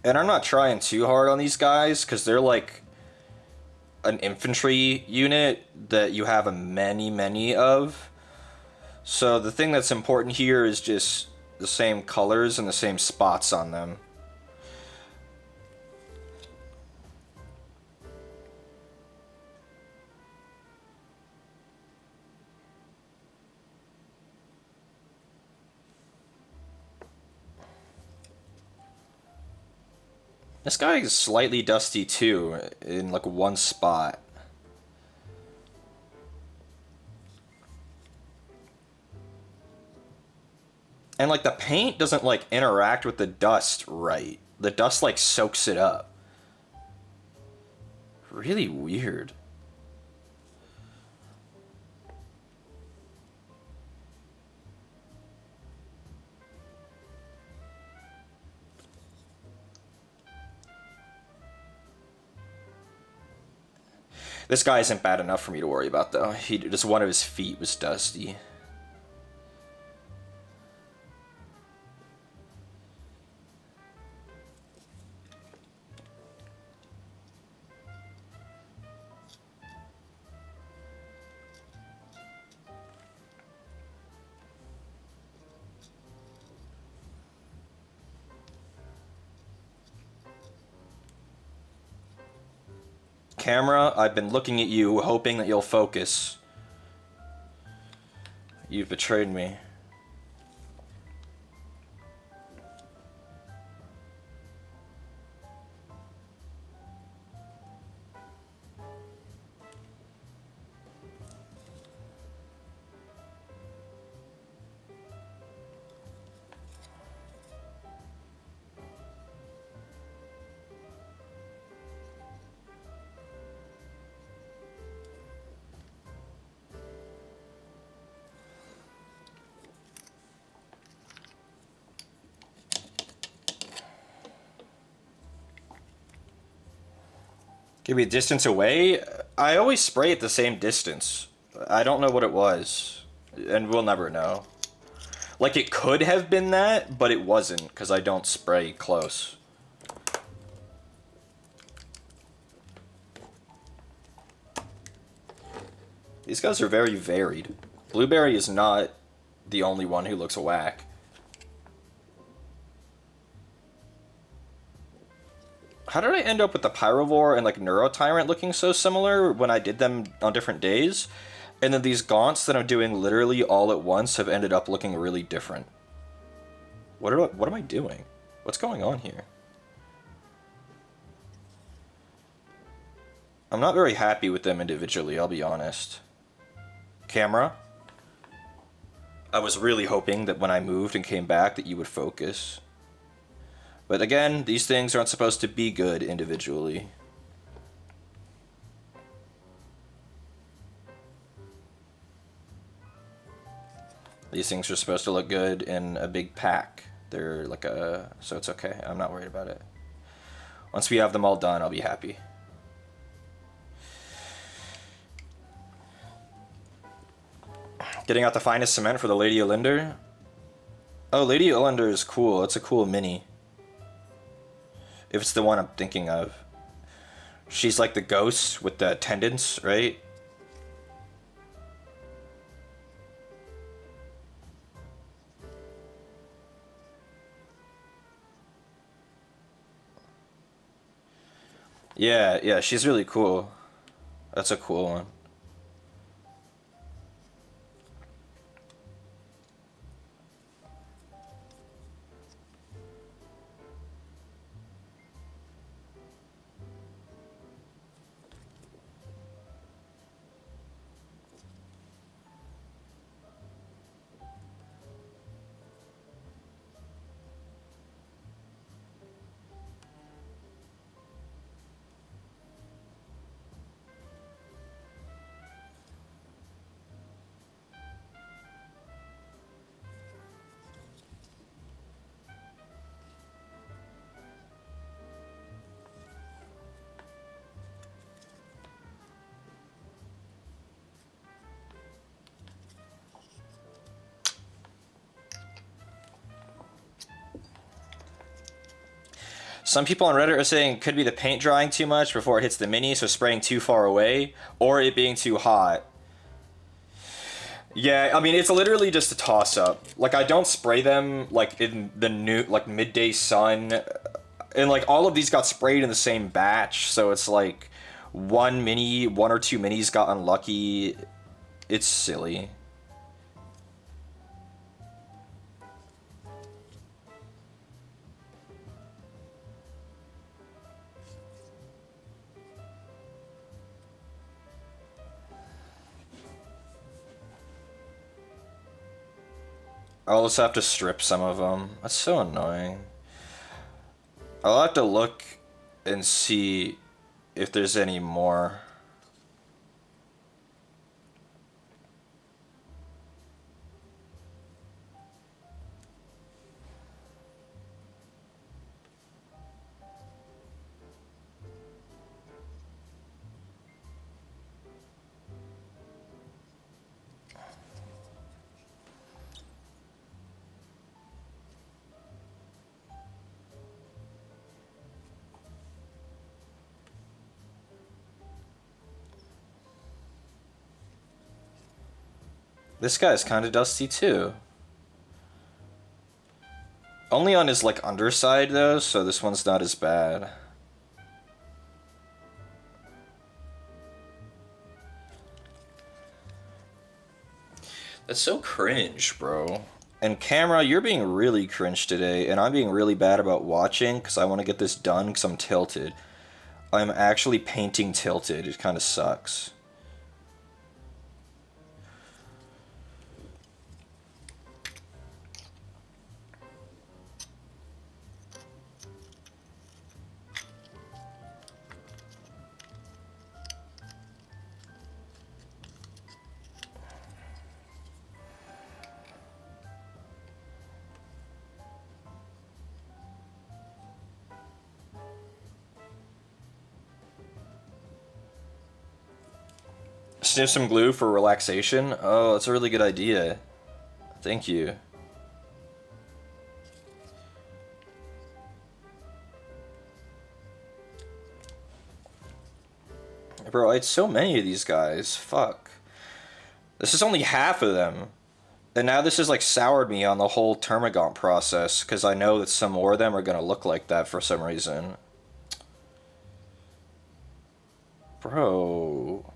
And I'm not trying too hard on these guys, because they're like an infantry unit that you have many of. So the thing that's important here is just the same colors and the same spots on them. This guy is slightly dusty too, in like one spot. And like the paint doesn't like interact with the dust right. The dust like soaks it up. Really weird. This guy isn't bad enough for me to worry about though. Just one of his feet was dusty. Camera, I've been looking at you, hoping that you'll focus. You've betrayed me. Give me a distance away? I always spray at the same distance. I don't know what it was. And we'll never know. Like, it could have been that, but it wasn't, because I don't spray close. These guys are very varied. Blueberry is not the only one who looks whack. How did I end up with the Pyrovore and, like, Neurotyrant looking so similar when I did them on different days? And then these Gaunts that I'm doing literally all at once have ended up looking really different. What am I doing? What's going on here? I'm not very happy with them individually, I'll be honest. Camera? I was really hoping that when I moved and came back that you would focus. But again, these things aren't supposed to be good individually. These things are supposed to look good in a big pack. They're like a... so it's okay. I'm not worried about it. Once we have them all done, I'll be happy. Getting out the finest cement for the Lady Olinder? Oh, Lady Olinder is cool. It's a cool mini. If it's the one I'm thinking of. She's like the ghost with the attendants, right? Yeah, she's really cool. That's a cool one. Some people on Reddit are saying it could be the paint drying too much before it hits the mini, so spraying too far away, or it being too hot. Yeah, I mean, it's literally just a toss-up. Like, I don't spray them, like, in the new, like, midday sun. And, like, all of these got sprayed in the same batch, so it's like one or two minis got unlucky. It's silly. I'll just have to strip some of them. That's so annoying. I'll have to look and see if there's any more. This guy's kind of dusty too. Only on his, like, underside though, so this one's not as bad. That's so cringe, bro. And camera, you're being really cringe today, and I'm being really bad about watching because I want to get this done because I'm tilted. I'm actually painting tilted. It kind of sucks. Sniff some glue for relaxation? Oh, that's a really good idea. Thank you. Bro, it's so many of these guys. Fuck. This is only half of them. And now this has like soured me on the whole Termagant process, because I know that some more of them are going to look like that for some reason. Bro.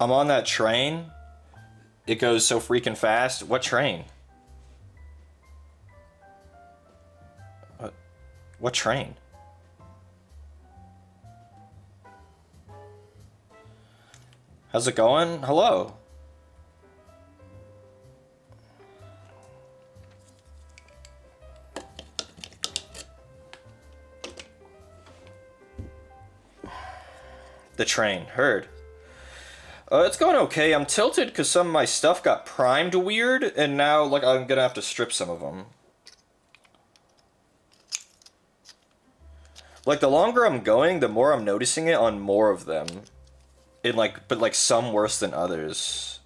I'm on that train. It goes so freaking fast. What train? What train? How's it going? Hello. The train. Heard. It's going okay. I'm tilted because some of my stuff got primed weird, and now like I'm gonna have to strip some of them. Like the longer I'm going, the more I'm noticing it on more of them. In like, but like some worse than others.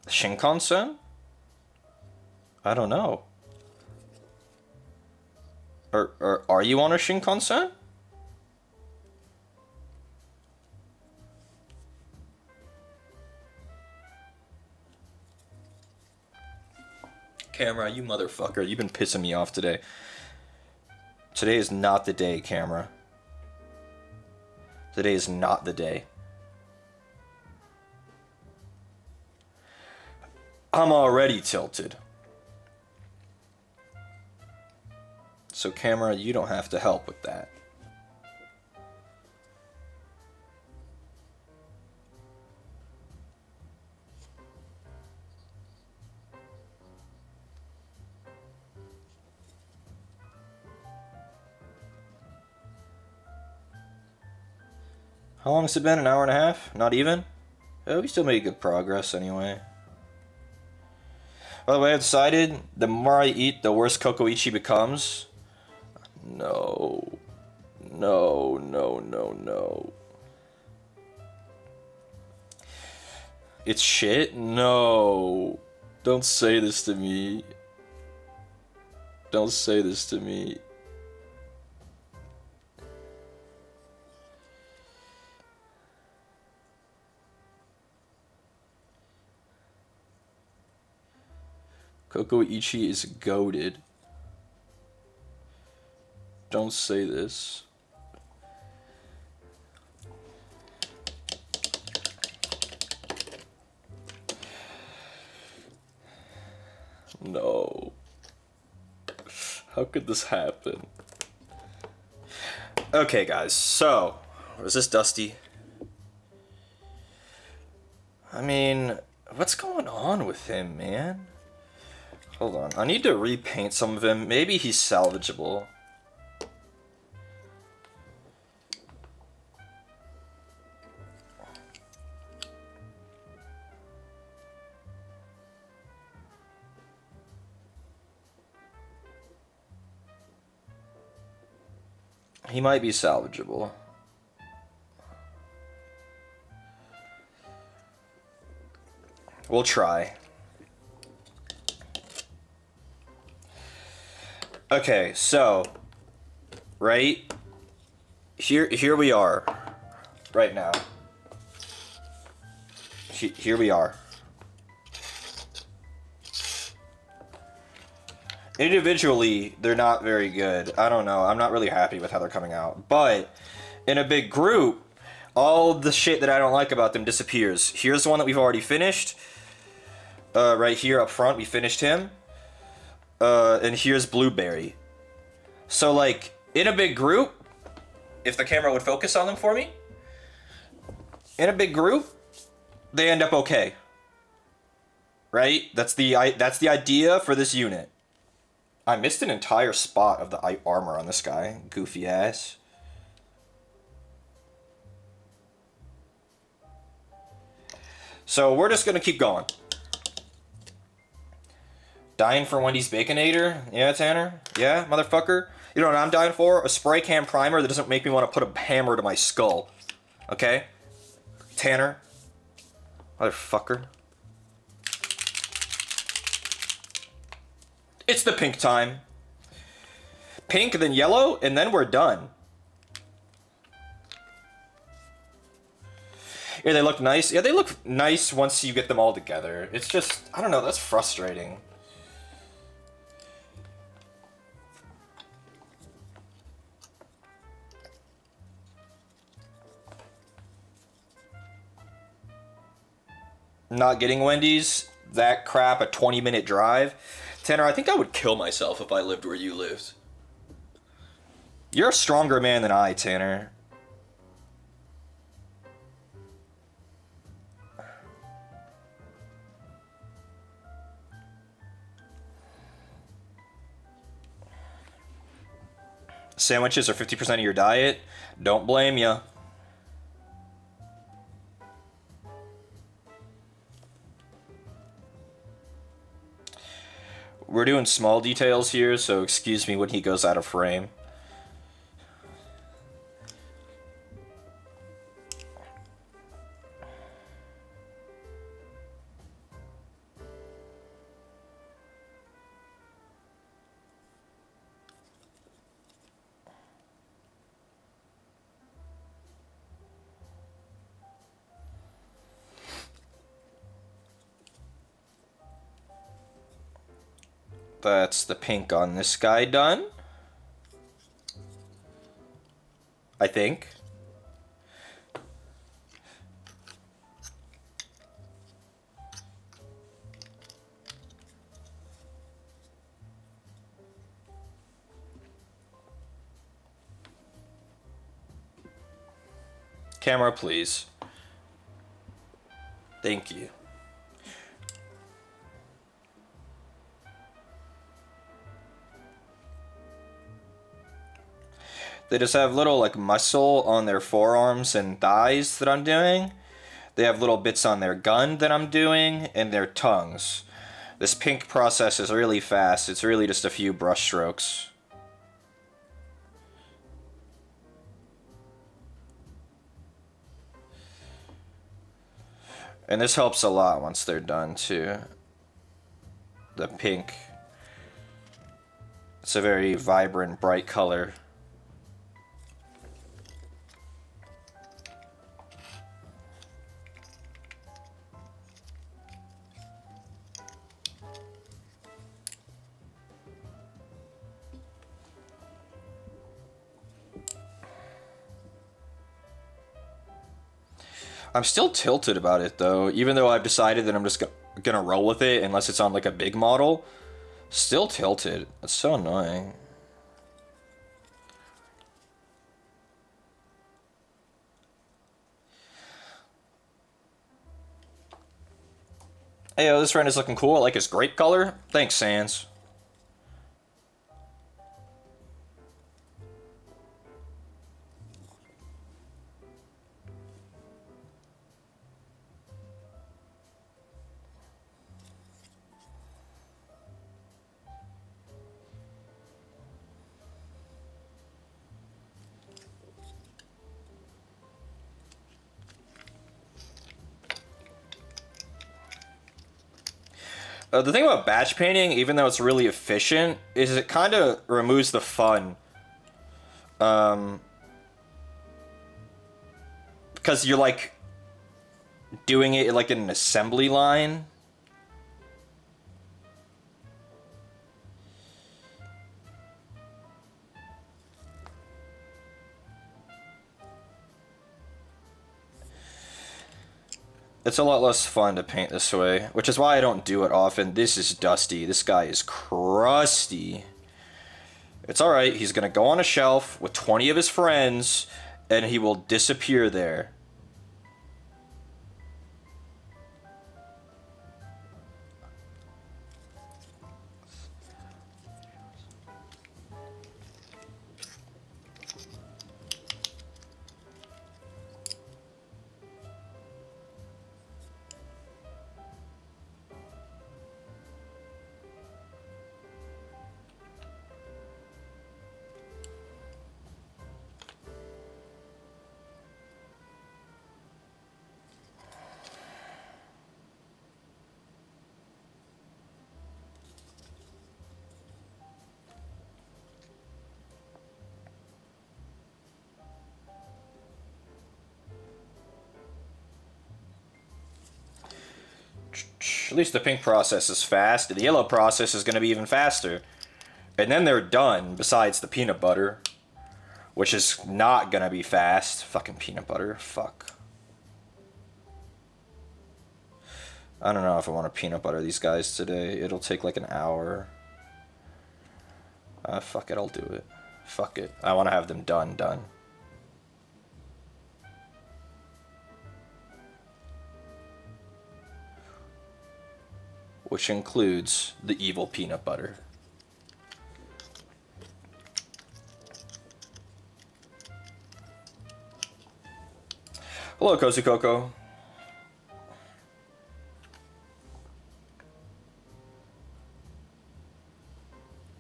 Shinkansen? I don't know. Are you on a Shinkansen? Camera, you motherfucker. You've been pissing me off today. Today is not the day, camera. Today is not the day. I'm already tilted. So camera, you don't have to help with that. How long has it been? An hour and a half? Not even? Oh, we still made good progress anyway. By the way, I've decided the more I eat, the worse Kokoichi becomes. No. No, no, no, no. It's shit? No. Don't say this to me. Don't say this to me. Kokoichi is goated. Don't say this. No. How could this happen? Okay, guys, so, is this Dusty? I mean, what's going on with him, man? Hold on, I need to repaint some of him. Maybe he's salvageable. He might be salvageable. We'll try. Okay, so right here we are right now. Here we are. Individually, they're not very good. I don't know. I'm not really happy with how they're coming out. But in a big group, all the shit that I don't like about them disappears. Here's the one that we've already finished. Right here up front, we finished him. And here's Blueberry. So, like, in a big group, if the camera would focus on them for me, in a big group, they end up okay. Right? That's the idea for this unit. I missed an entire spot of the armor on this guy. Goofy ass. So we're just gonna keep going. Dying for Wendy's Baconator? Yeah, Tanner? Yeah, motherfucker? You know what I'm dying for? A spray can primer that doesn't make me want to put a hammer to my skull. Okay? Tanner? Motherfucker. It's the pink time. Pink, then yellow, and then we're done. Yeah, they look nice. Yeah, they look nice once you get them all together. It's just, I don't know, that's frustrating. Not getting Wendy's, that crap, a 20-minute drive. Tanner, I think I would kill myself if I lived where you lived. You're a stronger man than I, Tanner. Sandwiches are 50% of your diet? Don't blame ya. We're doing small details here, so excuse me when he goes out of frame. That's the pink on this guy done. I think. Camera, please. Thank you. They just have little like muscle on their forearms and thighs that I'm doing. They have little bits on their gun that I'm doing and their tongues. This pink process is really fast. It's really just a few brush strokes. And this helps a lot once they're done too. The pink. It's a very vibrant, bright color. I'm still tilted about it though, even though I've decided that I'm just gonna roll with it unless it's on like a big model. Still tilted. It's so annoying. Hey, this friend is looking cool. I like his grape color. Thanks, Sans. The thing about batch painting, even though it's really efficient, is it kind of removes the fun. Because you're like doing it like in an assembly line. It's a lot less fun to paint this way, which is why I don't do it often. This is dusty. This guy is crusty. It's alright, he's gonna go on a shelf with 20 of his friends, and he will disappear there. At least the pink process is fast. The yellow process is going to be even faster. And then they're done, besides the peanut butter, which is not going to be fast. Fucking peanut butter. Fuck. I don't know if I want to peanut butter these guys today. It'll take like an hour. Fuck it, I'll do it. Fuck it. I want to have them done. Which includes the evil peanut butter. Hello, Cozy Coco.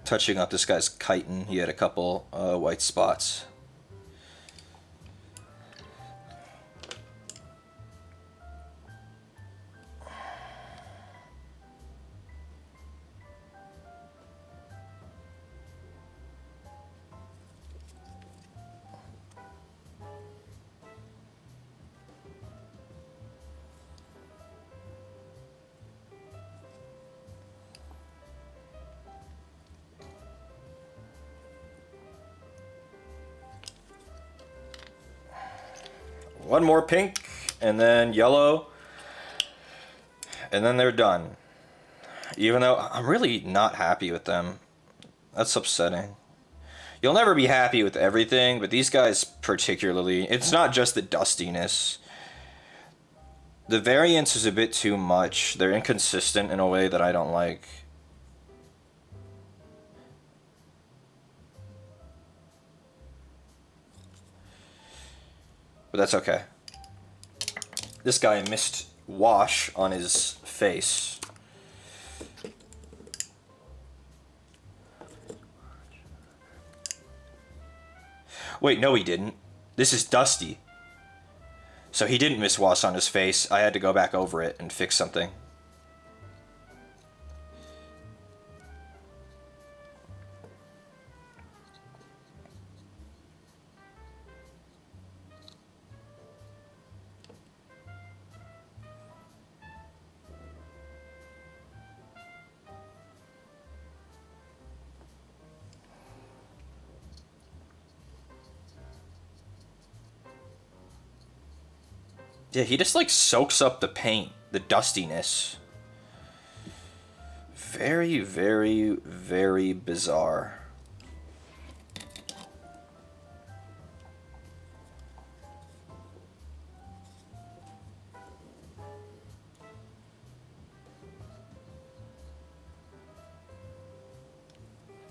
Touching up this guy's chitin, he had a couple white spots. One more pink, and then yellow, and then they're done. Even though I'm really not happy with them. That's upsetting. You'll never be happy with everything, but these guys particularly, it's not just the dustiness. The variance is a bit too much. They're inconsistent in a way that I don't like. But that's okay. This guy missed wash on his face. Wait, no he didn't. This is dusty. So he didn't miss wash on his face. I had to go back over it and fix something. Yeah, he just like soaks up the paint, the dustiness. Very, very, very bizarre.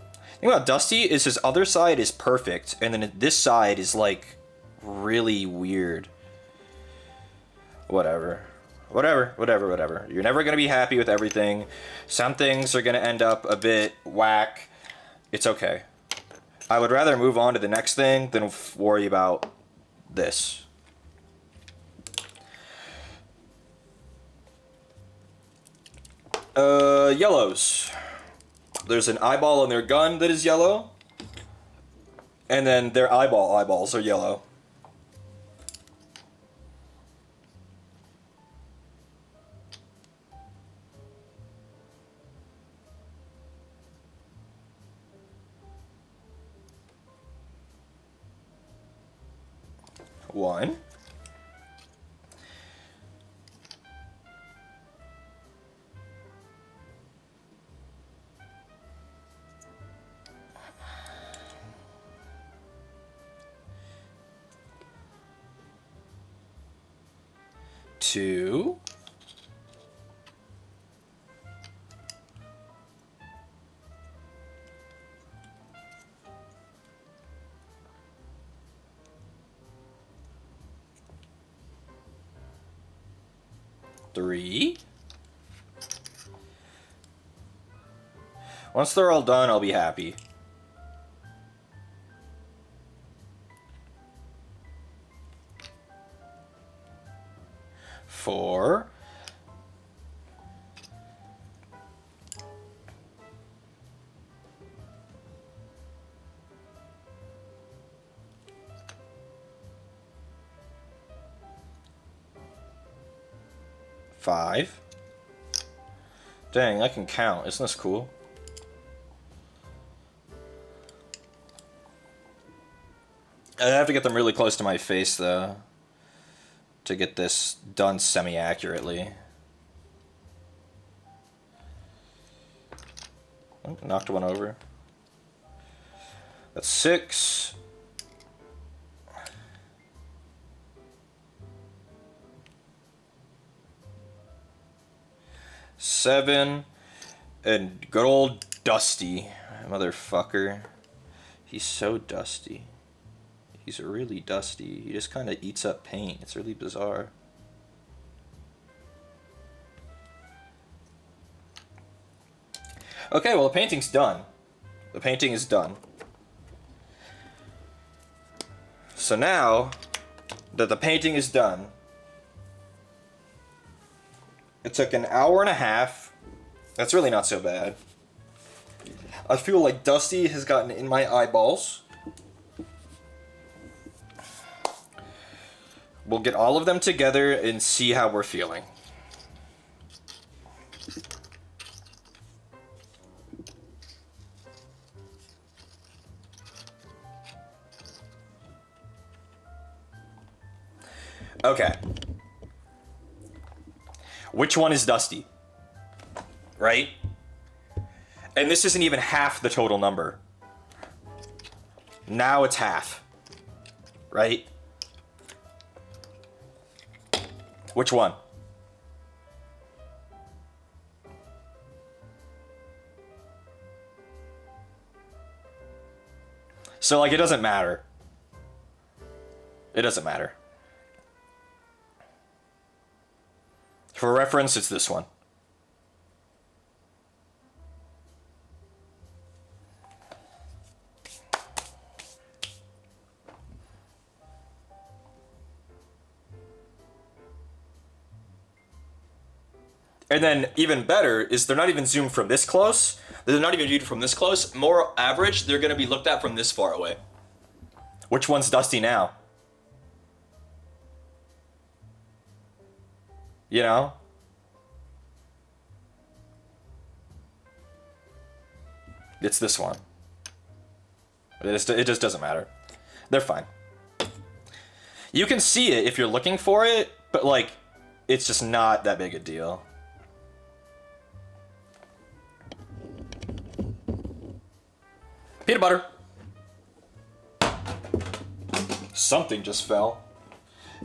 The thing about Dusty is his other side is perfect, and then this side is like really weird. Whatever. You're never going to be happy with everything. Some things are going to end up a bit whack. It's okay. I would rather move on to the next thing than worry about this. Yellows. There's an eyeball on their gun that is yellow. And then their eyeballs are yellow. One. 2. Three. Once they're all done, I'll be happy. 4. 5. Dang, I can count. Isn't this cool? I have to get them really close to my face, though, to get this done semi-accurately. Oh, knocked one over. That's 6. Seven. And good old Dusty, motherfucker. He's so dusty. He's really dusty. He just kind of eats up paint. It's really bizarre. Okay, well, the painting's done. The painting is done. So now that the painting is done, it took an hour and a half. That's really not so bad. I feel like Dusty has gotten in my eyeballs. We'll get all of them together and see how we're feeling. Okay. Which one is Dusty? Right? And this isn't even half the total number. Now it's half. Right? Which one? So, like, it doesn't matter. It doesn't matter. For reference, it's this one. And then, even better, is they're not even zoomed from this close. They're not even viewed from this close. More average, they're going to be looked at from this far away. Which one's Dusty now? You know? It's this one. It just doesn't matter. They're fine. You can see it if you're looking for it, but, like, it's just not that big a deal. Peanut butter. Something just fell.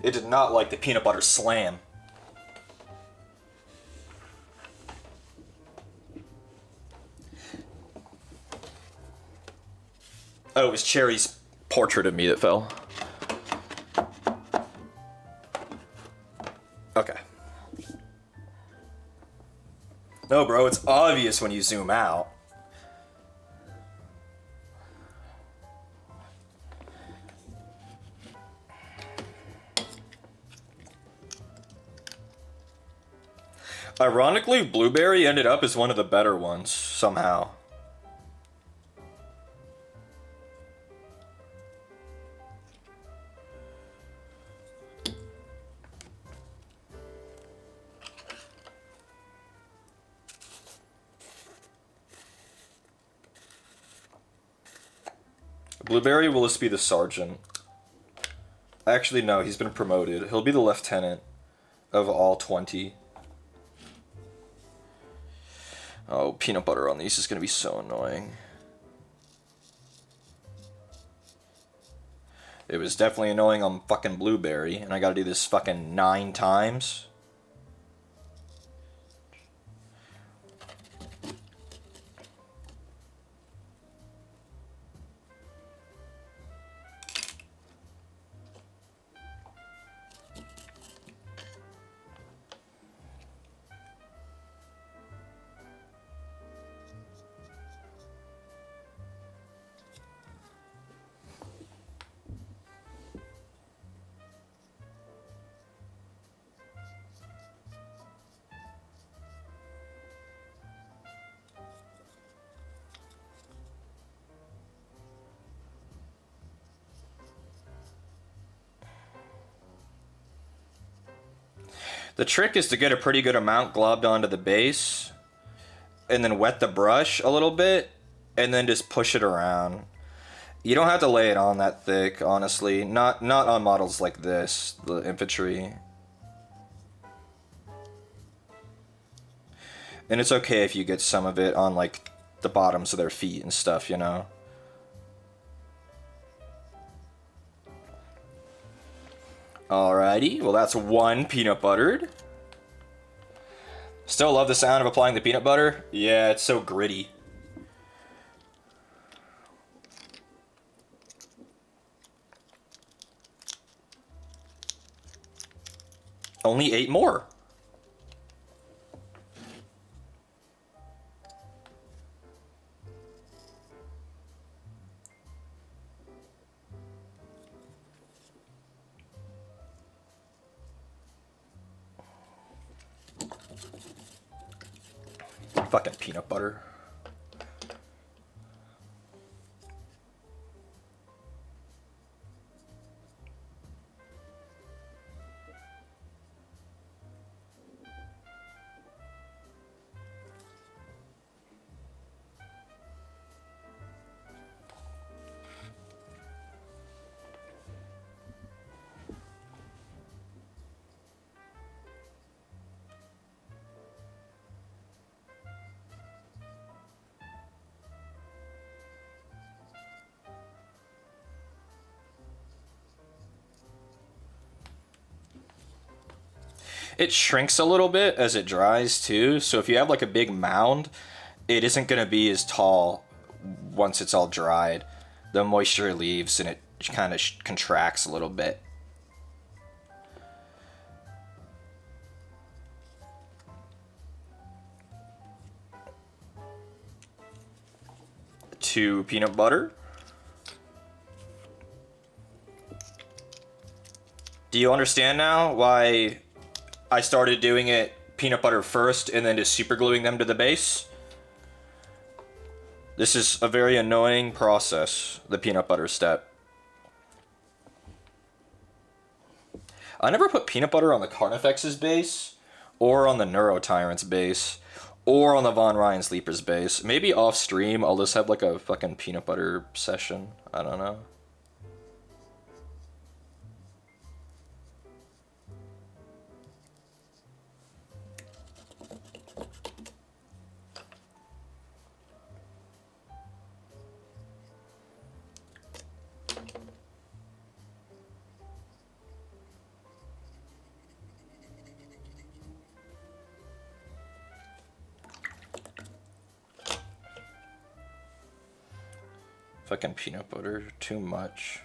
It did not like the peanut butter slam. Oh, it was Cherry's portrait of me that fell. Okay. No, bro, it's obvious when you zoom out. Ironically, Blueberry ended up as one of the better ones, somehow. Blueberry will just be the sergeant. Actually, no, he's been promoted. He'll be the lieutenant of all 20. Oh, peanut butter on these is going to be so annoying. It was definitely annoying on fucking Blueberry, and I gotta do this fucking 9 times. The trick is to get a pretty good amount globbed onto the base, and then wet the brush a little bit, and then just push it around. You don't have to lay it on that thick, honestly. Not on models like this, the infantry. And it's okay if you get some of it on, like, the bottoms of their feet and stuff, you know? Alrighty, well that's one peanut buttered. Still love the sound of applying the peanut butter. Yeah, it's so gritty. Only 8 more. Fucking peanut butter. It shrinks a little bit as it dries too, so if you have like a big mound, it isn't going to be as tall once it's all dried. The moisture leaves and it kind of contracts a little bit. To peanut butter. Do you understand now why I started doing it peanut butter first and then just super gluing them to the base? This is a very annoying process, the peanut butter step. I never put peanut butter on the Carnifex's base, or on the Neurotyrant's base, or on the Von Ryan-Sleeper's base. Maybe off stream I'll just have like a fucking peanut butter session. I don't know. Fucking peanut butter, too much.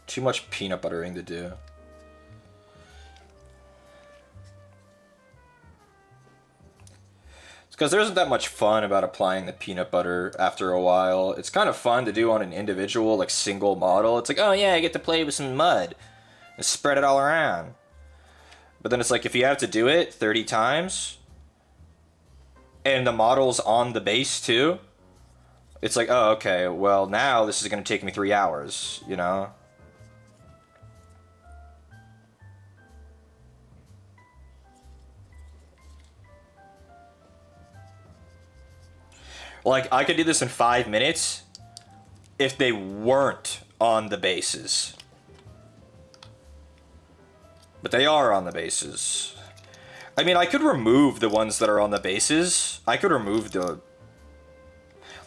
Too much peanut buttering to do. It's because there isn't that much fun about applying the peanut butter after a while. It's kind of fun to do on an individual, like, single model. It's like, oh yeah, I get to play with some mud and spread it all around. But then it's like, if you have to do it 30 times, and the model's on the base too, it's like, oh, okay, well, now this is going to take me 3 hours, you know? Like, I could do this in 5 minutes if they weren't on the bases. But they are on the bases. I mean, I could remove the ones that are on the bases. I could remove the...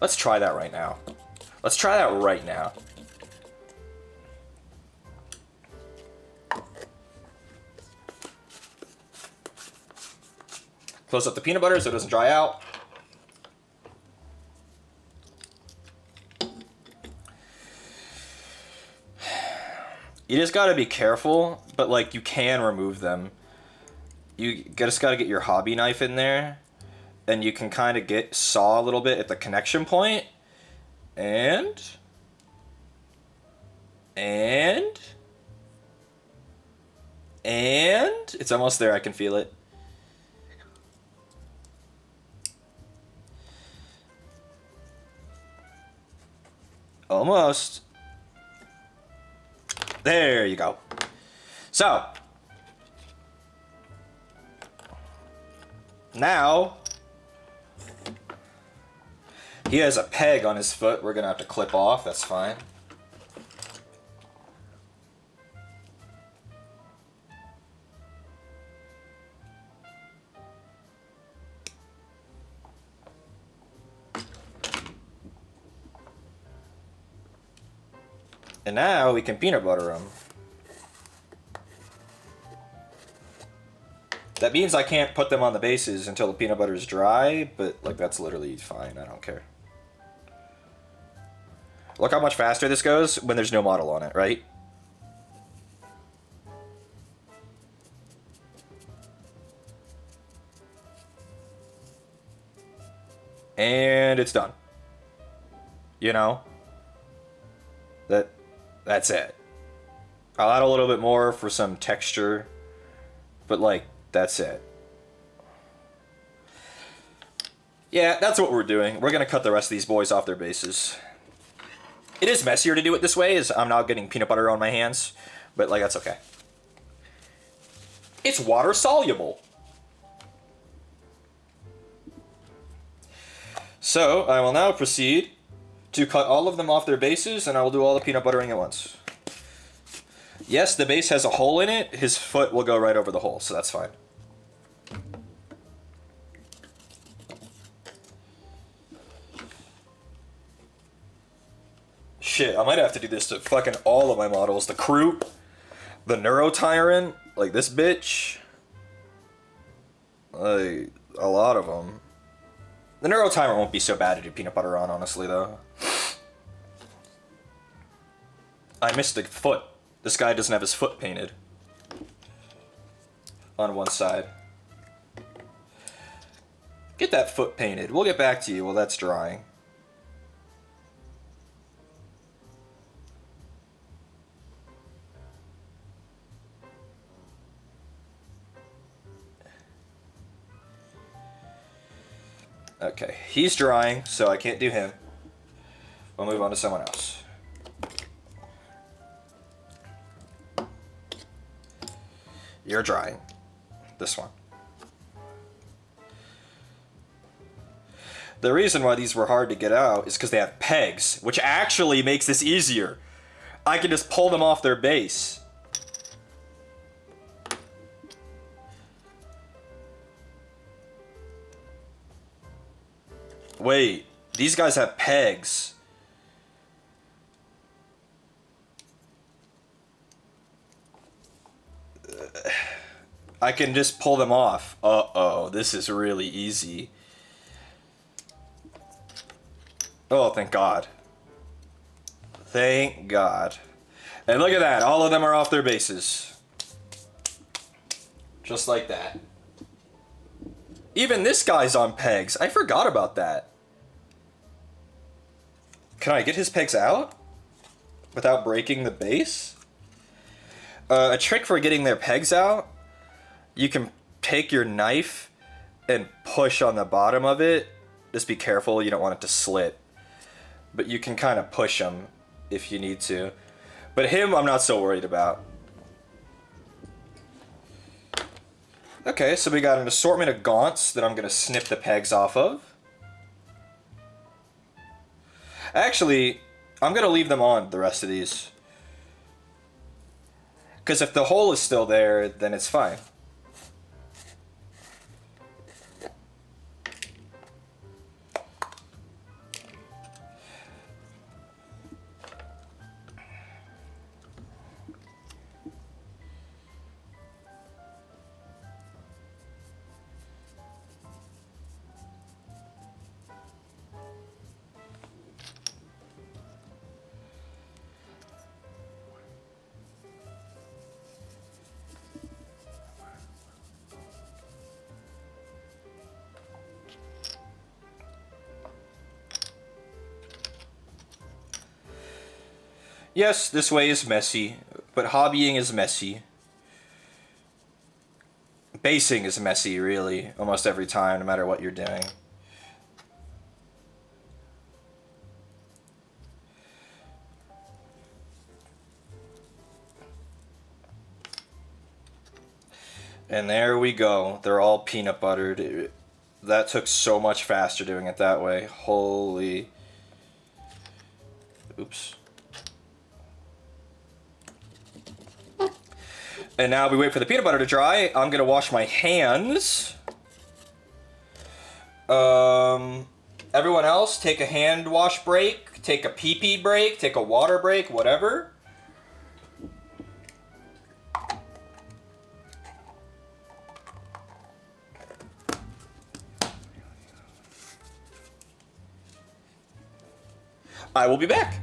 Let's try that right now. Let's try that right now. Close up the peanut butter so it doesn't dry out. You just gotta be careful, but like you can remove them. You just gotta get your hobby knife in there, and you can kind of saw a little bit at the connection point, and it's almost there. I can feel it. Almost. There you go. So, Now, he has a peg on his foot we're going to have to clip off. That's fine. And now we can peanut butter them. That means I can't put them on the bases until the peanut butter is dry, but like that's literally fine. I don't care. Look how much faster this goes when there's no model on it, right? And it's done. You know? That's it. I'll add a little bit more for some texture, but like, that's it. Yeah, that's what we're doing. We're gonna cut the rest of these boys off their bases. It is messier to do it this way, as I'm now getting peanut butter on my hands, but like, that's okay. It's water soluble. So, I will now proceed to cut all of them off their bases, and I will do all the peanut buttering at once. Yes, the base has a hole in it. His foot will go right over the hole, so that's fine. Shit, I might have to do this to fucking all of my models. The Kroot, the Neuro-Tyrant, like this bitch. Like, a lot of them. The Neuro-Tyrant won't be so bad to do peanut butter on, honestly, though. I missed the foot. This guy doesn't have his foot painted. On one side. Get that foot painted. We'll get back to you while that's drying. Okay, he's drying, so I can't do him. We'll move on to someone else. You're drying. This one. The reason why these were hard to get out is because they have pegs, which actually makes this easier. I can just pull them off their base. Wait, these guys have pegs. I can just pull them off. Uh-oh, this is really easy. Oh, thank God. Thank God. And look at that, all of them are off their bases. Just like that. Even this guy's on pegs. I forgot about that. Can I get his pegs out without breaking the base? A trick for getting their pegs out, you can take your knife and push on the bottom of it. Just be careful, you don't want it to slit. But you can kind of push them if you need to. But him, I'm not so worried about. Okay, so we got an assortment of gaunts that I'm going to snip the pegs off of. Actually, I'm going to leave them on, the rest of these. Because if the hole is still there, then it's fine. Yes, this way is messy, but hobbying is messy. Basing is messy, really, almost every time, no matter what you're doing. And there we go. They're all peanut buttered. That took so much faster doing it that way. Holy... Oops. And now we wait for the peanut butter to dry. I'm gonna wash my hands. Everyone else, take a hand wash break, take a pee-pee break, take a water break, whatever. I will be back.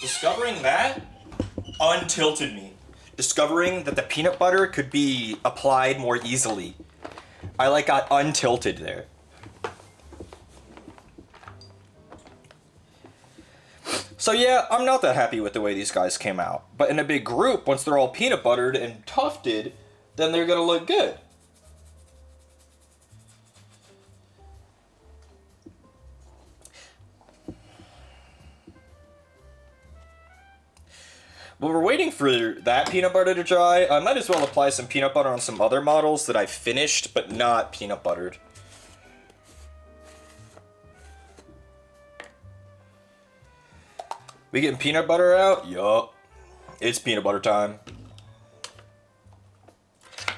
Discovering that untilted me. Discovering that the peanut butter could be applied more easily. I like got untilted there. So yeah, I'm not that happy with the way these guys came out. But in a big group, once they're all peanut buttered and tufted, then they're gonna look good. While we're waiting for that peanut butter to dry, I might as well apply some peanut butter on some other models that I finished, but not peanut buttered. We getting peanut butter out? Yup. It's peanut butter time.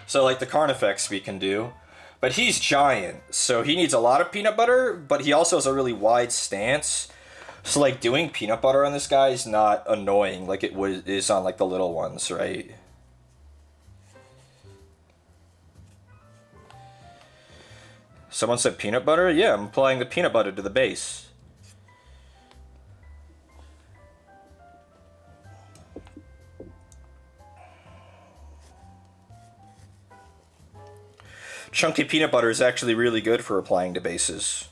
So like the Carnifex we can do. But he's giant, so he needs a lot of peanut butter, but he also has a really wide stance. So like doing peanut butter on this guy is not annoying like it is on like the little ones, right? Someone said peanut butter? Yeah, I'm applying the peanut butter to the base. Chunky peanut butter is actually really good for applying to bases.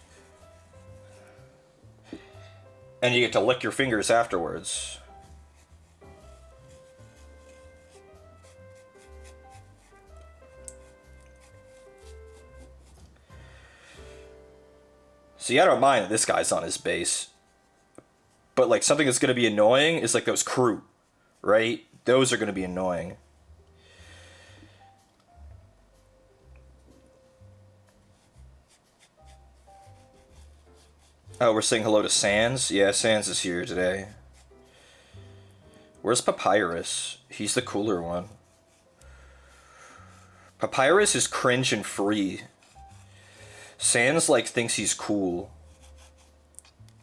And you get to lick your fingers afterwards. See, I don't mind that this guy's on his base. But like something that's going to be annoying is like those crew, right? Those are going to be annoying. Oh, we're saying hello to Sans? Yeah, Sans is here today. Where's Papyrus? He's the cooler one. Papyrus is cringe and free. Sans, like, thinks he's cool.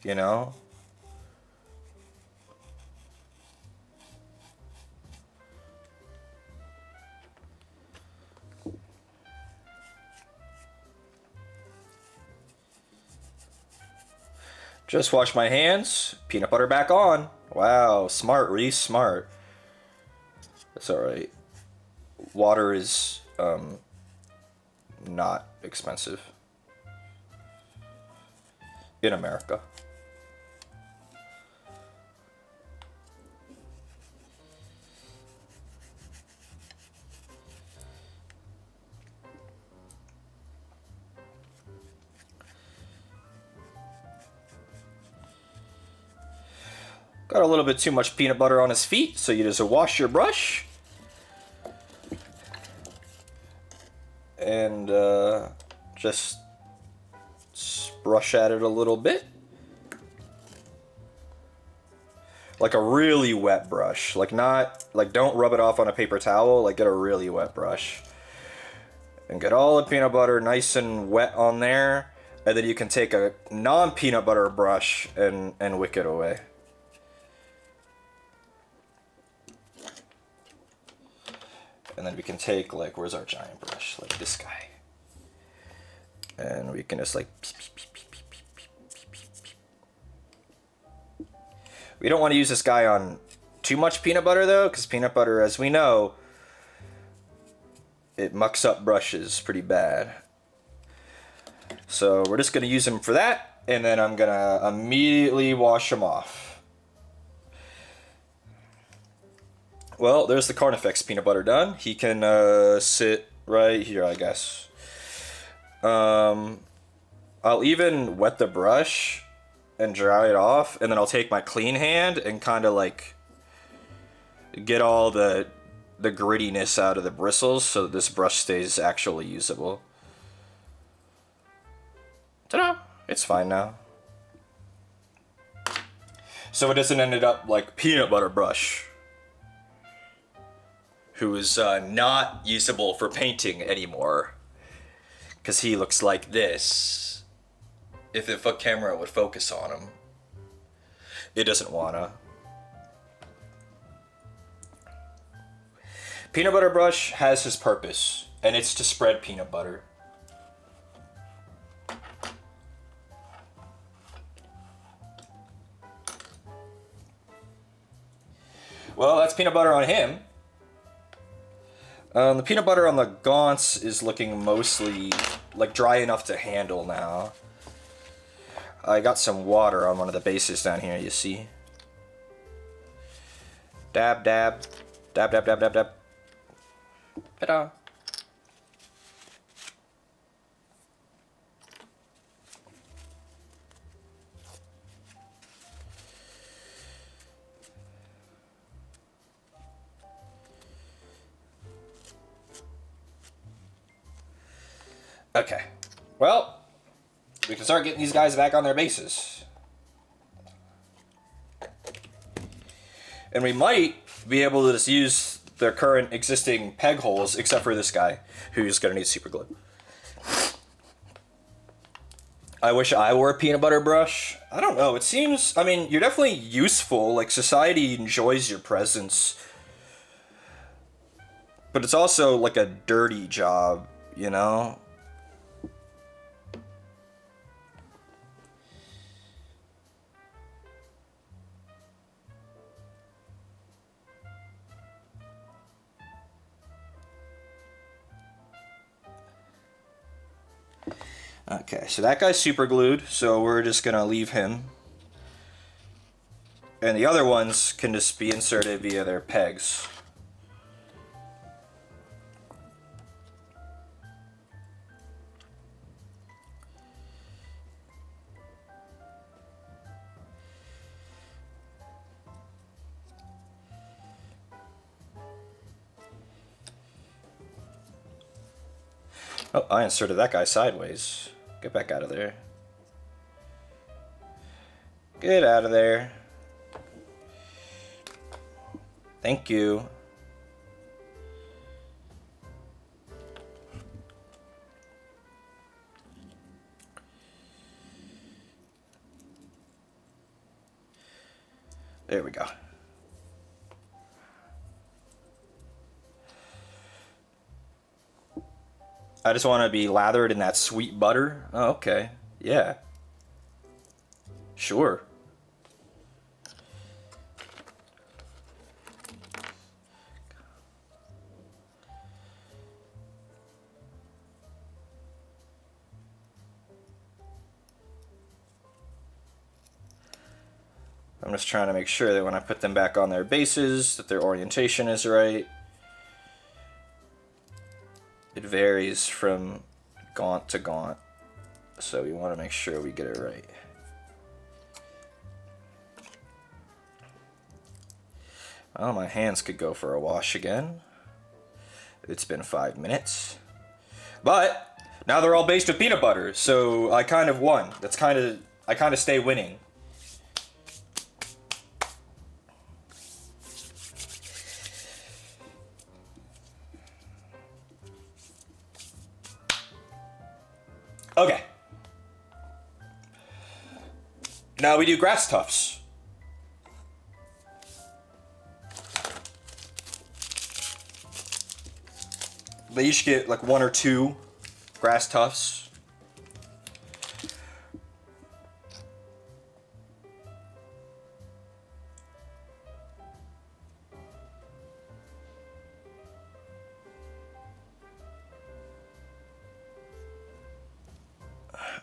You know? Just wash my hands. Peanut butter back on. Wow, smart, Reese, smart. That's alright. Water is, not expensive. In America. Got a little bit too much peanut butter on his feet, so you just wash your brush. And just brush at it a little bit. Like a really wet brush. Like not, like don't rub it off on a paper towel, like get a really wet brush. And get all the peanut butter nice and wet on there. And then you can take a non-peanut butter brush and wick it away. And then we can take, like, where's our giant brush? Like this guy. And we can just, like, we don't want to use this guy on too much peanut butter, though, because peanut butter, as we know, it mucks up brushes pretty bad. So we're just going to use him for that, and then I'm going to immediately wash him off. Well, there's the Carnifex peanut butter done. He can sit right here, I guess. I'll even wet the brush and dry it off, and then I'll take my clean hand and kind of like get all the grittiness out of the bristles so that this brush stays actually usable. Ta-da! It's fine now. So it doesn't end up like peanut butter brush, who is not usable for painting anymore, because he looks like this. If the camera would focus on him. It doesn't wanna. Peanut butter brush has his purpose, and it's to spread peanut butter. Well, that's peanut butter on him. The peanut butter on the gaunts is looking mostly like dry enough to handle now. I got some water on one of the bases down here, you see. Dab, dab. Dab, dab, dab, dab, dab. Ta-da. Okay. Well, we can start getting these guys back on their bases. And we might be able to just use their current existing peg holes, except for this guy, who's going to need super glue. I wish I wore a peanut butter brush. I don't know, it seems, I mean, you're definitely useful, like society enjoys your presence. But it's also like a dirty job, you know? Okay, so that guy's super glued, so we're just gonna leave him. And the other ones can just be inserted via their pegs. Oh, I inserted that guy sideways. Get back out of there. Get out of there. Thank you. There we go. I just want to be lathered in that sweet butter. Oh, okay. Yeah. Sure. I'm just trying to make sure that when I put them back on their bases, that their orientation is right. It varies from gaunt to gaunt, so we want to make sure we get it right. Oh, my hands could go for a wash again. It's been 5 minutes. But now they're all based with peanut butter, so I kind of won. I kind of stay winning. Okay. Now we do grass tufts. They each get like 1 or 2 grass tufts.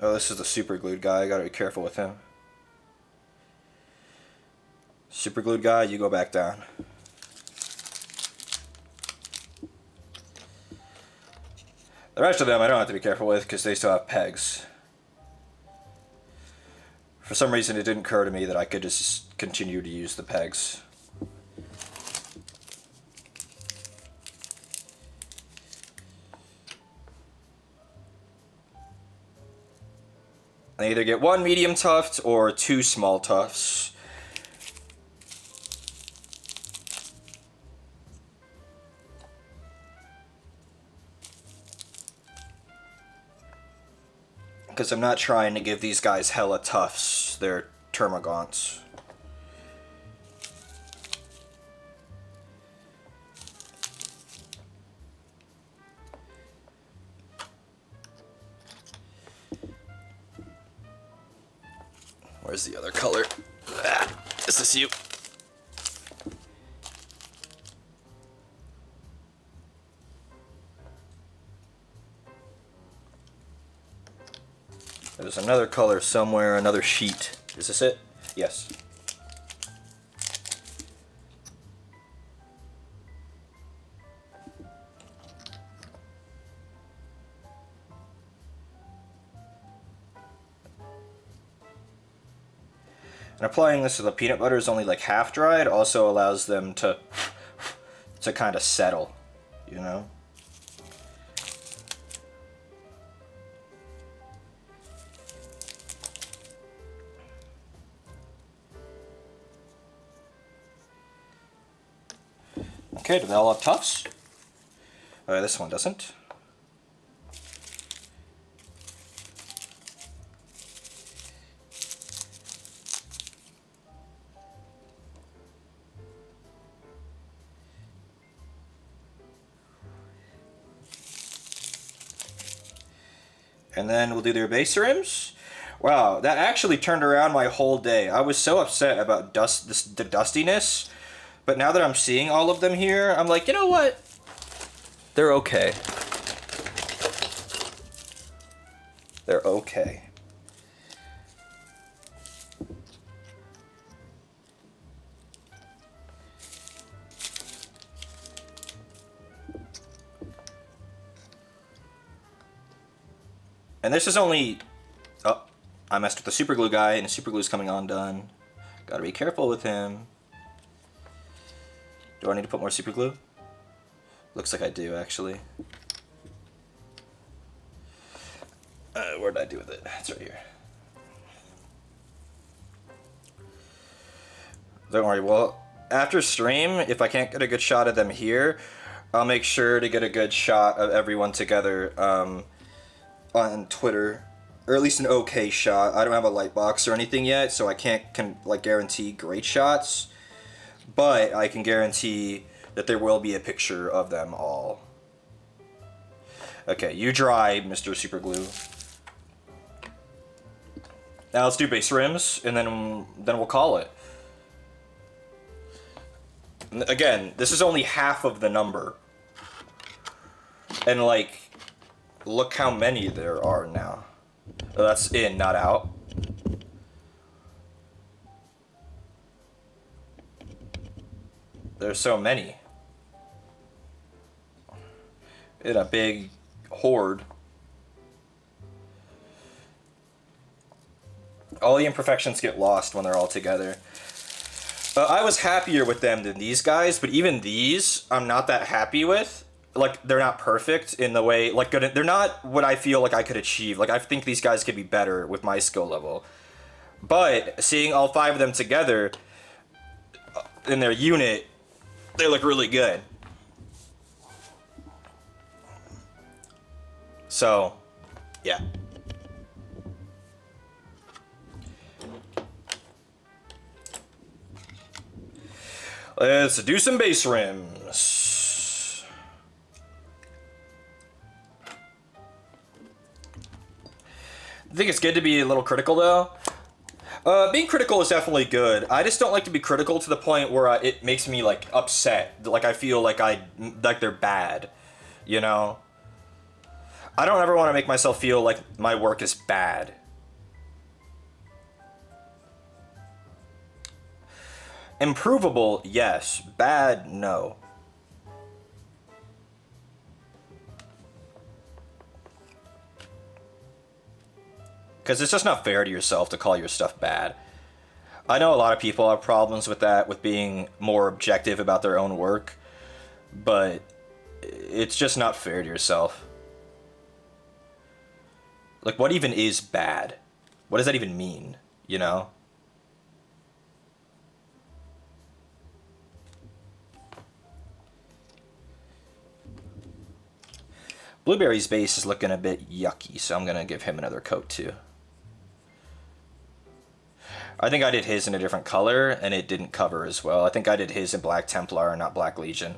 Oh, this is the super glued guy. I gotta be careful with him. Super glued guy, you go back down. The rest of them I don't have to be careful with because they still have pegs. For some reason it didn't occur to me that I could just continue to use the pegs. I either get 1 medium tuft or 2 small tufts. Because I'm not trying to give these guys hella tufts. They're Termagants. Where's the other color? Ah, is this you? There's another color somewhere, another sheet. Is this it? Yes. And applying this to the peanut butter is only like half dried, also allows them to kind of settle, you know? Okay, do they all have tufts? This one doesn't. And then we'll do their base rims. Wow, that actually turned around my whole day. I was so upset about the dustiness, but now that I'm seeing all of them here, I'm like, you know what? They're okay. They're okay. And this is only... Oh, I messed with the super glue guy, and the super glue's coming undone. Gotta be careful with him. Do I need to put more super glue? Looks like I do, actually. Where did I do with it? It's right here. Don't worry, well, after stream, if I can't get a good shot of them here, I'll make sure to get a good shot of everyone together, on Twitter, or at least an okay shot. I don't have a light box or anything yet, so I can't like guarantee great shots, but I can guarantee that there will be a picture of them all. Okay, you dry, Mr. Superglue. Now let's do base rims, and then we'll call it. Again, this is only half of the number, and like, look how many there are now. Oh, that's in, not out. There's so many. In a big horde. All the imperfections get lost when they're all together. I was happier with them than these guys, but even these, I'm not that happy with. Like, they're not perfect in the way, like, they're not what I feel like I could achieve. Like, I think these guys could be better with my skill level. But seeing all 5 of them together in their unit, they look really good. So, yeah. Let's do some base rims. I think it's good to be a little critical, though. Being critical is definitely good. I just don't like to be critical to the point where it makes me, like, upset. Like, I feel like they're bad, you know? I don't ever want to make myself feel like my work is bad. Improvable, yes. Bad, no. Because it's just not fair to yourself to call your stuff bad. I know a lot of people have problems with that, with being more objective about their own work, but it's just not fair to yourself. Like, what even is bad? What does that even mean, you know? Blueberry's base is looking a bit yucky, so I'm going to give him another coat too. I think I did his in a different color, and it didn't cover as well. I think I did his in Black Templar, not Black Legion.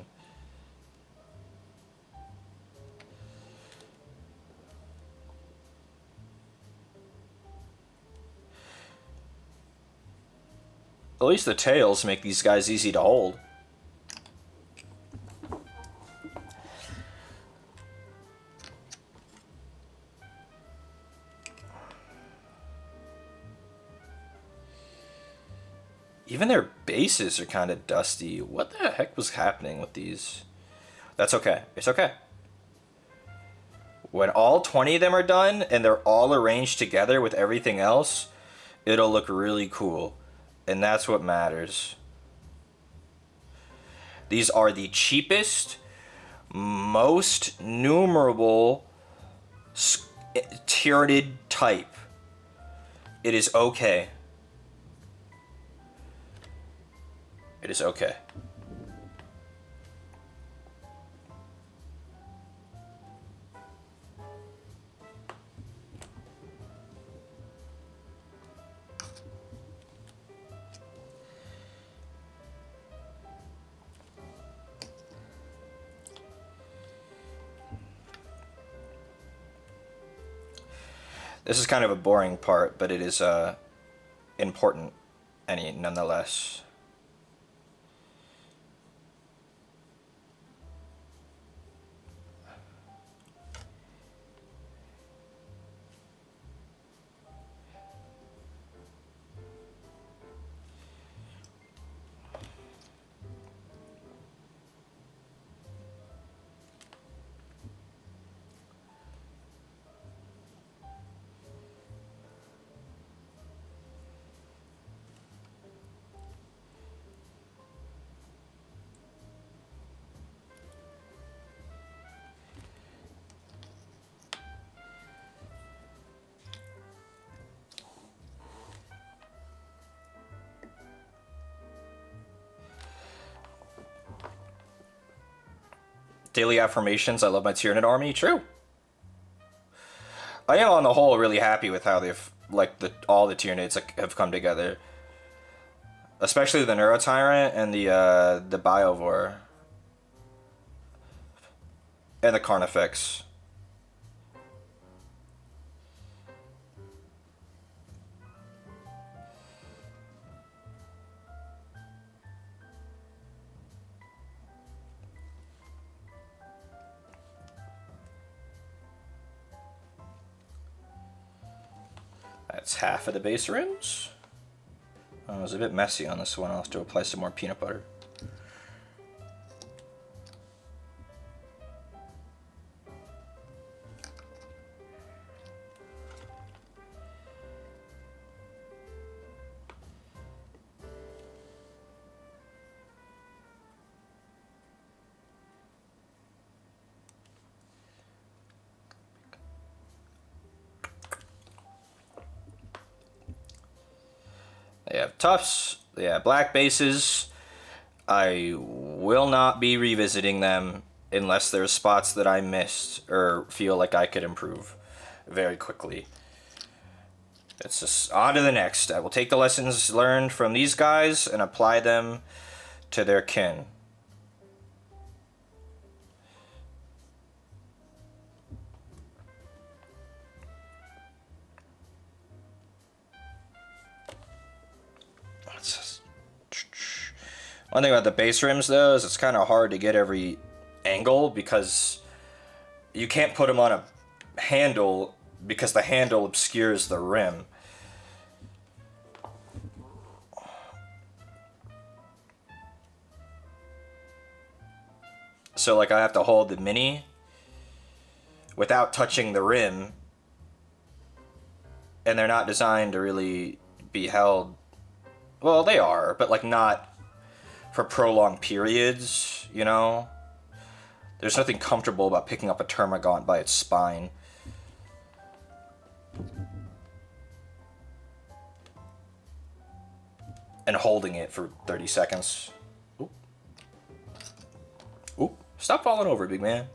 At least the tails make these guys easy to hold. Even their bases are kind of dusty. What the heck was happening with these? That's okay. It's okay. When all 20 of them are done and they're all arranged together with everything else, it'll look really cool. And that's what matters. These are the cheapest, most numerable Tyranid type. It is okay. It is okay. This is kind of a boring part, but it is important nonetheless. Daily affirmations, I love my Tyranid army. True. I am on the whole really happy with how they've, like, all the Tyranids have come together. Especially the Neurotyrant and the Biovore. And the Carnifex. That's half of the base rims. Oh, it was a bit messy on this one. I'll have to apply some more peanut butter. They have tufts, they have black bases. I will not be revisiting them unless there's spots that I missed or feel like I could improve very quickly. It's just on to the next. I will take the lessons learned from these guys and apply them to their kin. One thing about the base rims, though, is it's kind of hard to get every angle because you can't put them on a handle because the handle obscures the rim. So, like, I have to hold the Mini without touching the rim, and they're not designed to really be held. Well, they are, but, like, not for prolonged periods, you know? There's nothing comfortable about picking up a Termagant by its spine. And holding it for 30 seconds. Oop. Oop. Stop falling over, big man.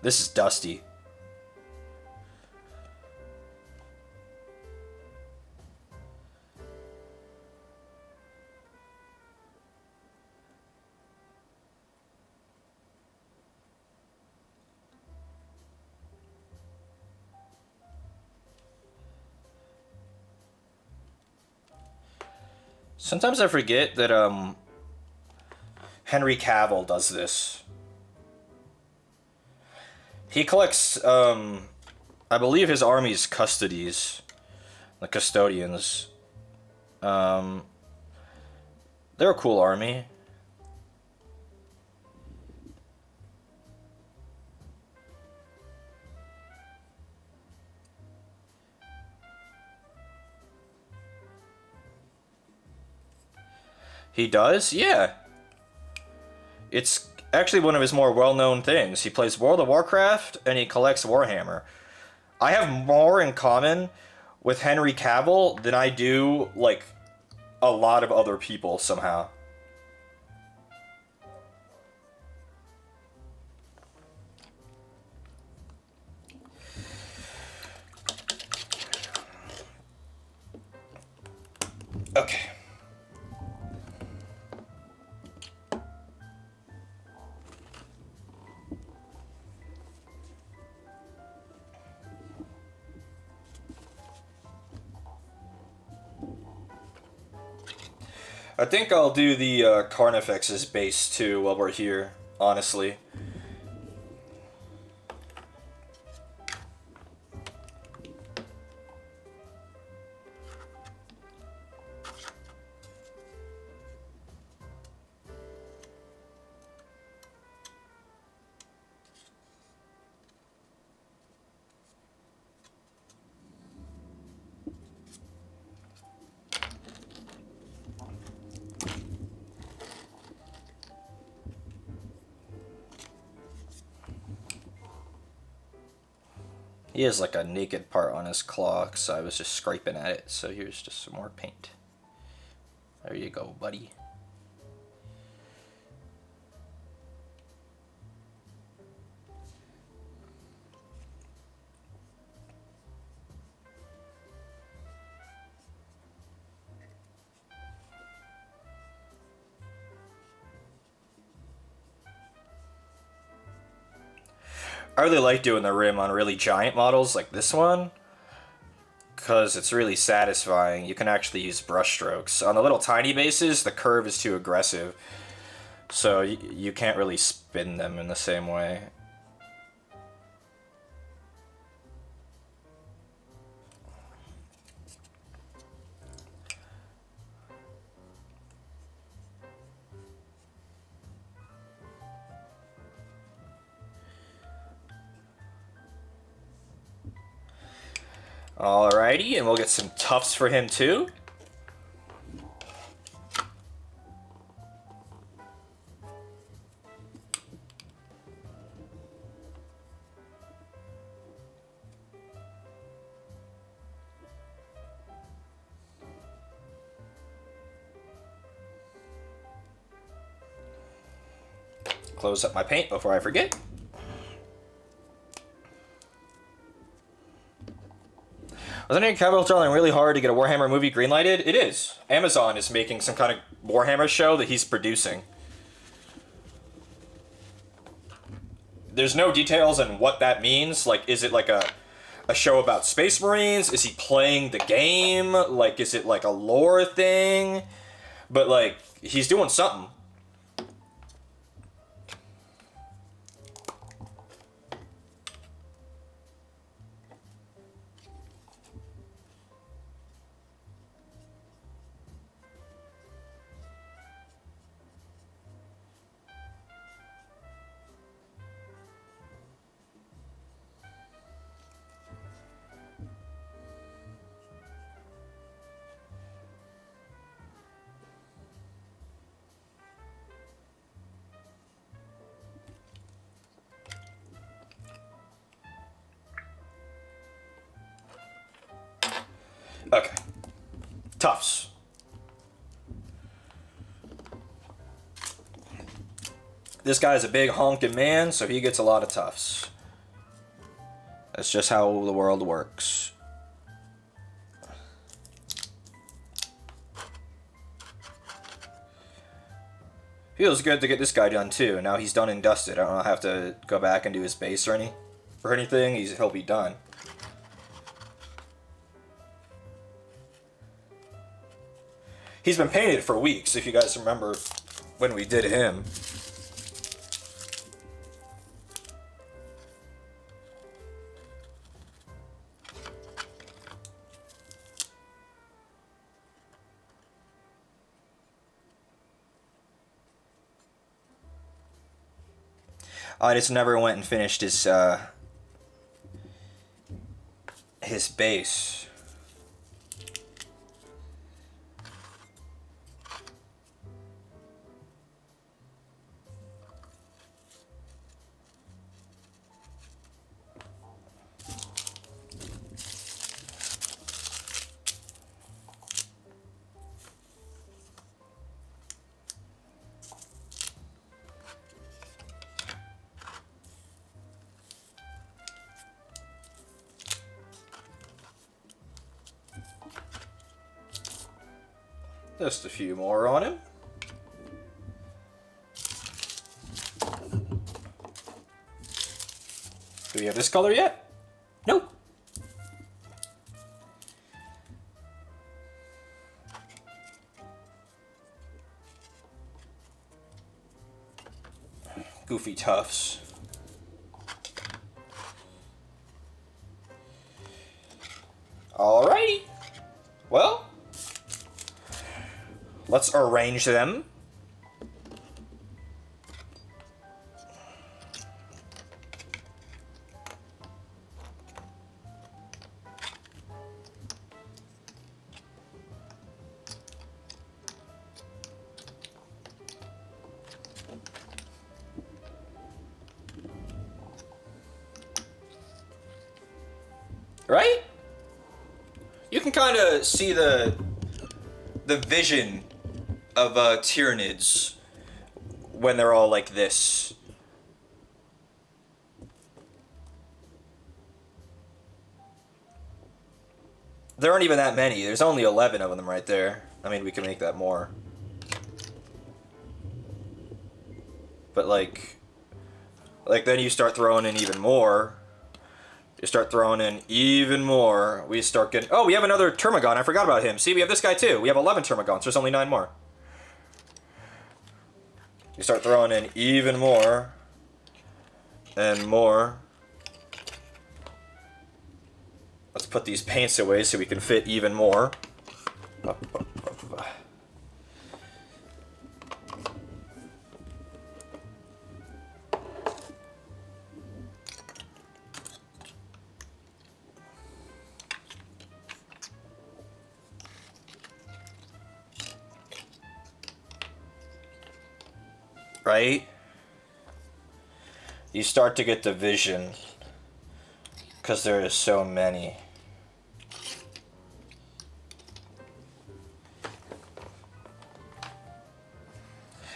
This is dusty. Sometimes I forget that Henry Cavill does this. He collects I believe his army's custodies, the custodians. They're a cool army. He does? Yeah. It's actually one of his more well-known things. He plays World of Warcraft and he collects Warhammer. I have more in common with Henry Cavill than I do, like, a lot of other people somehow. Okay. I think I'll do the Carnifex's base too while we're here, honestly. He has like a naked part on his claw, so I was just scraping at it. So here's just some more paint. There you go, buddy. I really like doing the rim on really giant models like this one, because it's really satisfying. You can actually use brush strokes. On the little tiny bases, the curve is too aggressive, so you can't really spin them in the same way. Alrighty, and we'll get some tufts for him too. Close up my paint before I forget. Wasn't Henry Cavill trying really hard to get a Warhammer movie greenlighted? It is. Amazon is making some kind of Warhammer show that he's producing. There's no details on what that means. Like, is it like a show about Space Marines? Is he playing the game? Like, is it like a lore thing? But, like, he's doing something. Okay. Tufts. This guy's a big honking man, so he gets a lot of tufts. That's just how the world works. Feels good to get this guy done too. Now he's done and dusted. I don't have to go back and do his base or anything. He'll be done. He's been painted for weeks, if you guys remember when we did him. I just never went and finished his base. Just a few more on him. Do we have this color yet? Nope. Goofy tufts. Alrighty. Well, let's arrange them. Right? You can kind of see the vision of Tyranids when they're all like this. There aren't even that many. There's only 11 of them right there. I mean, we can make that more. But like then you start throwing in even more. You start throwing in even more. We start getting... Oh, we have another Termagon. I forgot about him. See, we have this guy too. We have 11 Termagants. There's only 9 more. You start throwing in even more. And more. Let's put these paints away so we can fit even more. Right? You start to get the vision because there is so many.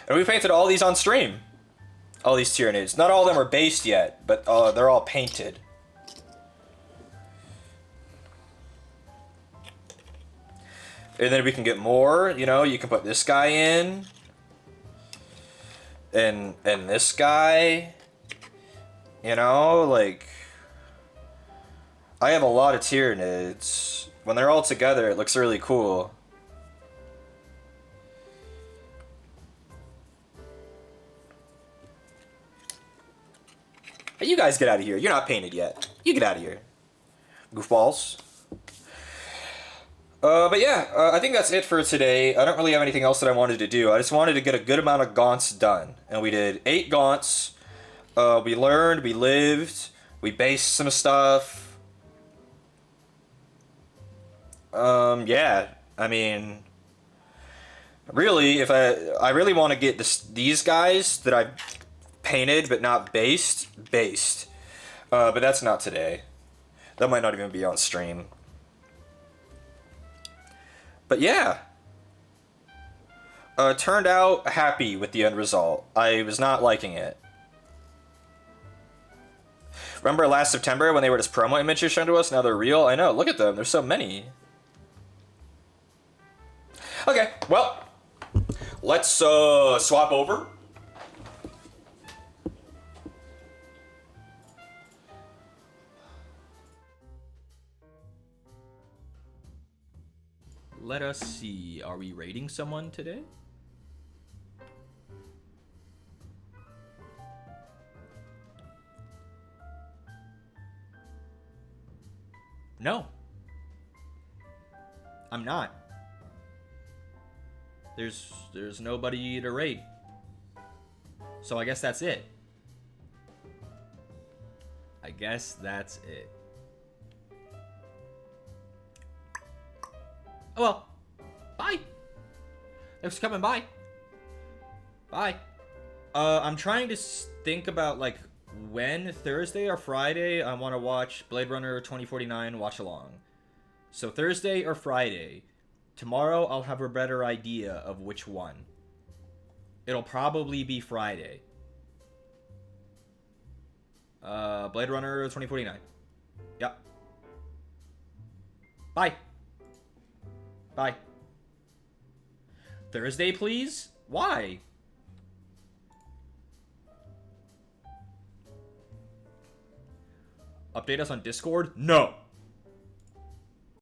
And we painted all these on stream. All these Tyranids. Not all of them are based yet, but they're all painted. And then we can get more, you know, you can put this guy in. And this guy. You know, like... I have a lot of Tyranids. When they're all together, it looks really cool. Hey, you guys get out of here. You're not painted yet. You get out of here. Goofballs. But yeah, I think that's it for today. I don't really have anything else that I wanted to do. I just wanted to get a good amount of gaunts done. And we did 8 gaunts. We learned, we lived, we based some stuff. Yeah, I mean, really, if I really want to get these guys that I've painted but not based. But that's not today. That might not even be on stream. But yeah. Turned out happy with the end result. I was not liking it. Remember last September when they were just promo images shown to us? Now they're real? I know, look at them. There's so many. Okay, well, let's swap over. Let us see. Are we raiding someone today? No. I'm not. There's nobody to raid. So I guess that's it. I guess that's it. Oh well. Bye. Thanks for coming by. Bye. I'm trying to think about like when Thursday or Friday I want to watch Blade Runner 2049 watch along. So Thursday or Friday. Tomorrow I'll have a better idea of which one. It'll probably be Friday. Blade Runner 2049. Yep. Bye. Bye. Thursday, please? Why? Update us on Discord? No.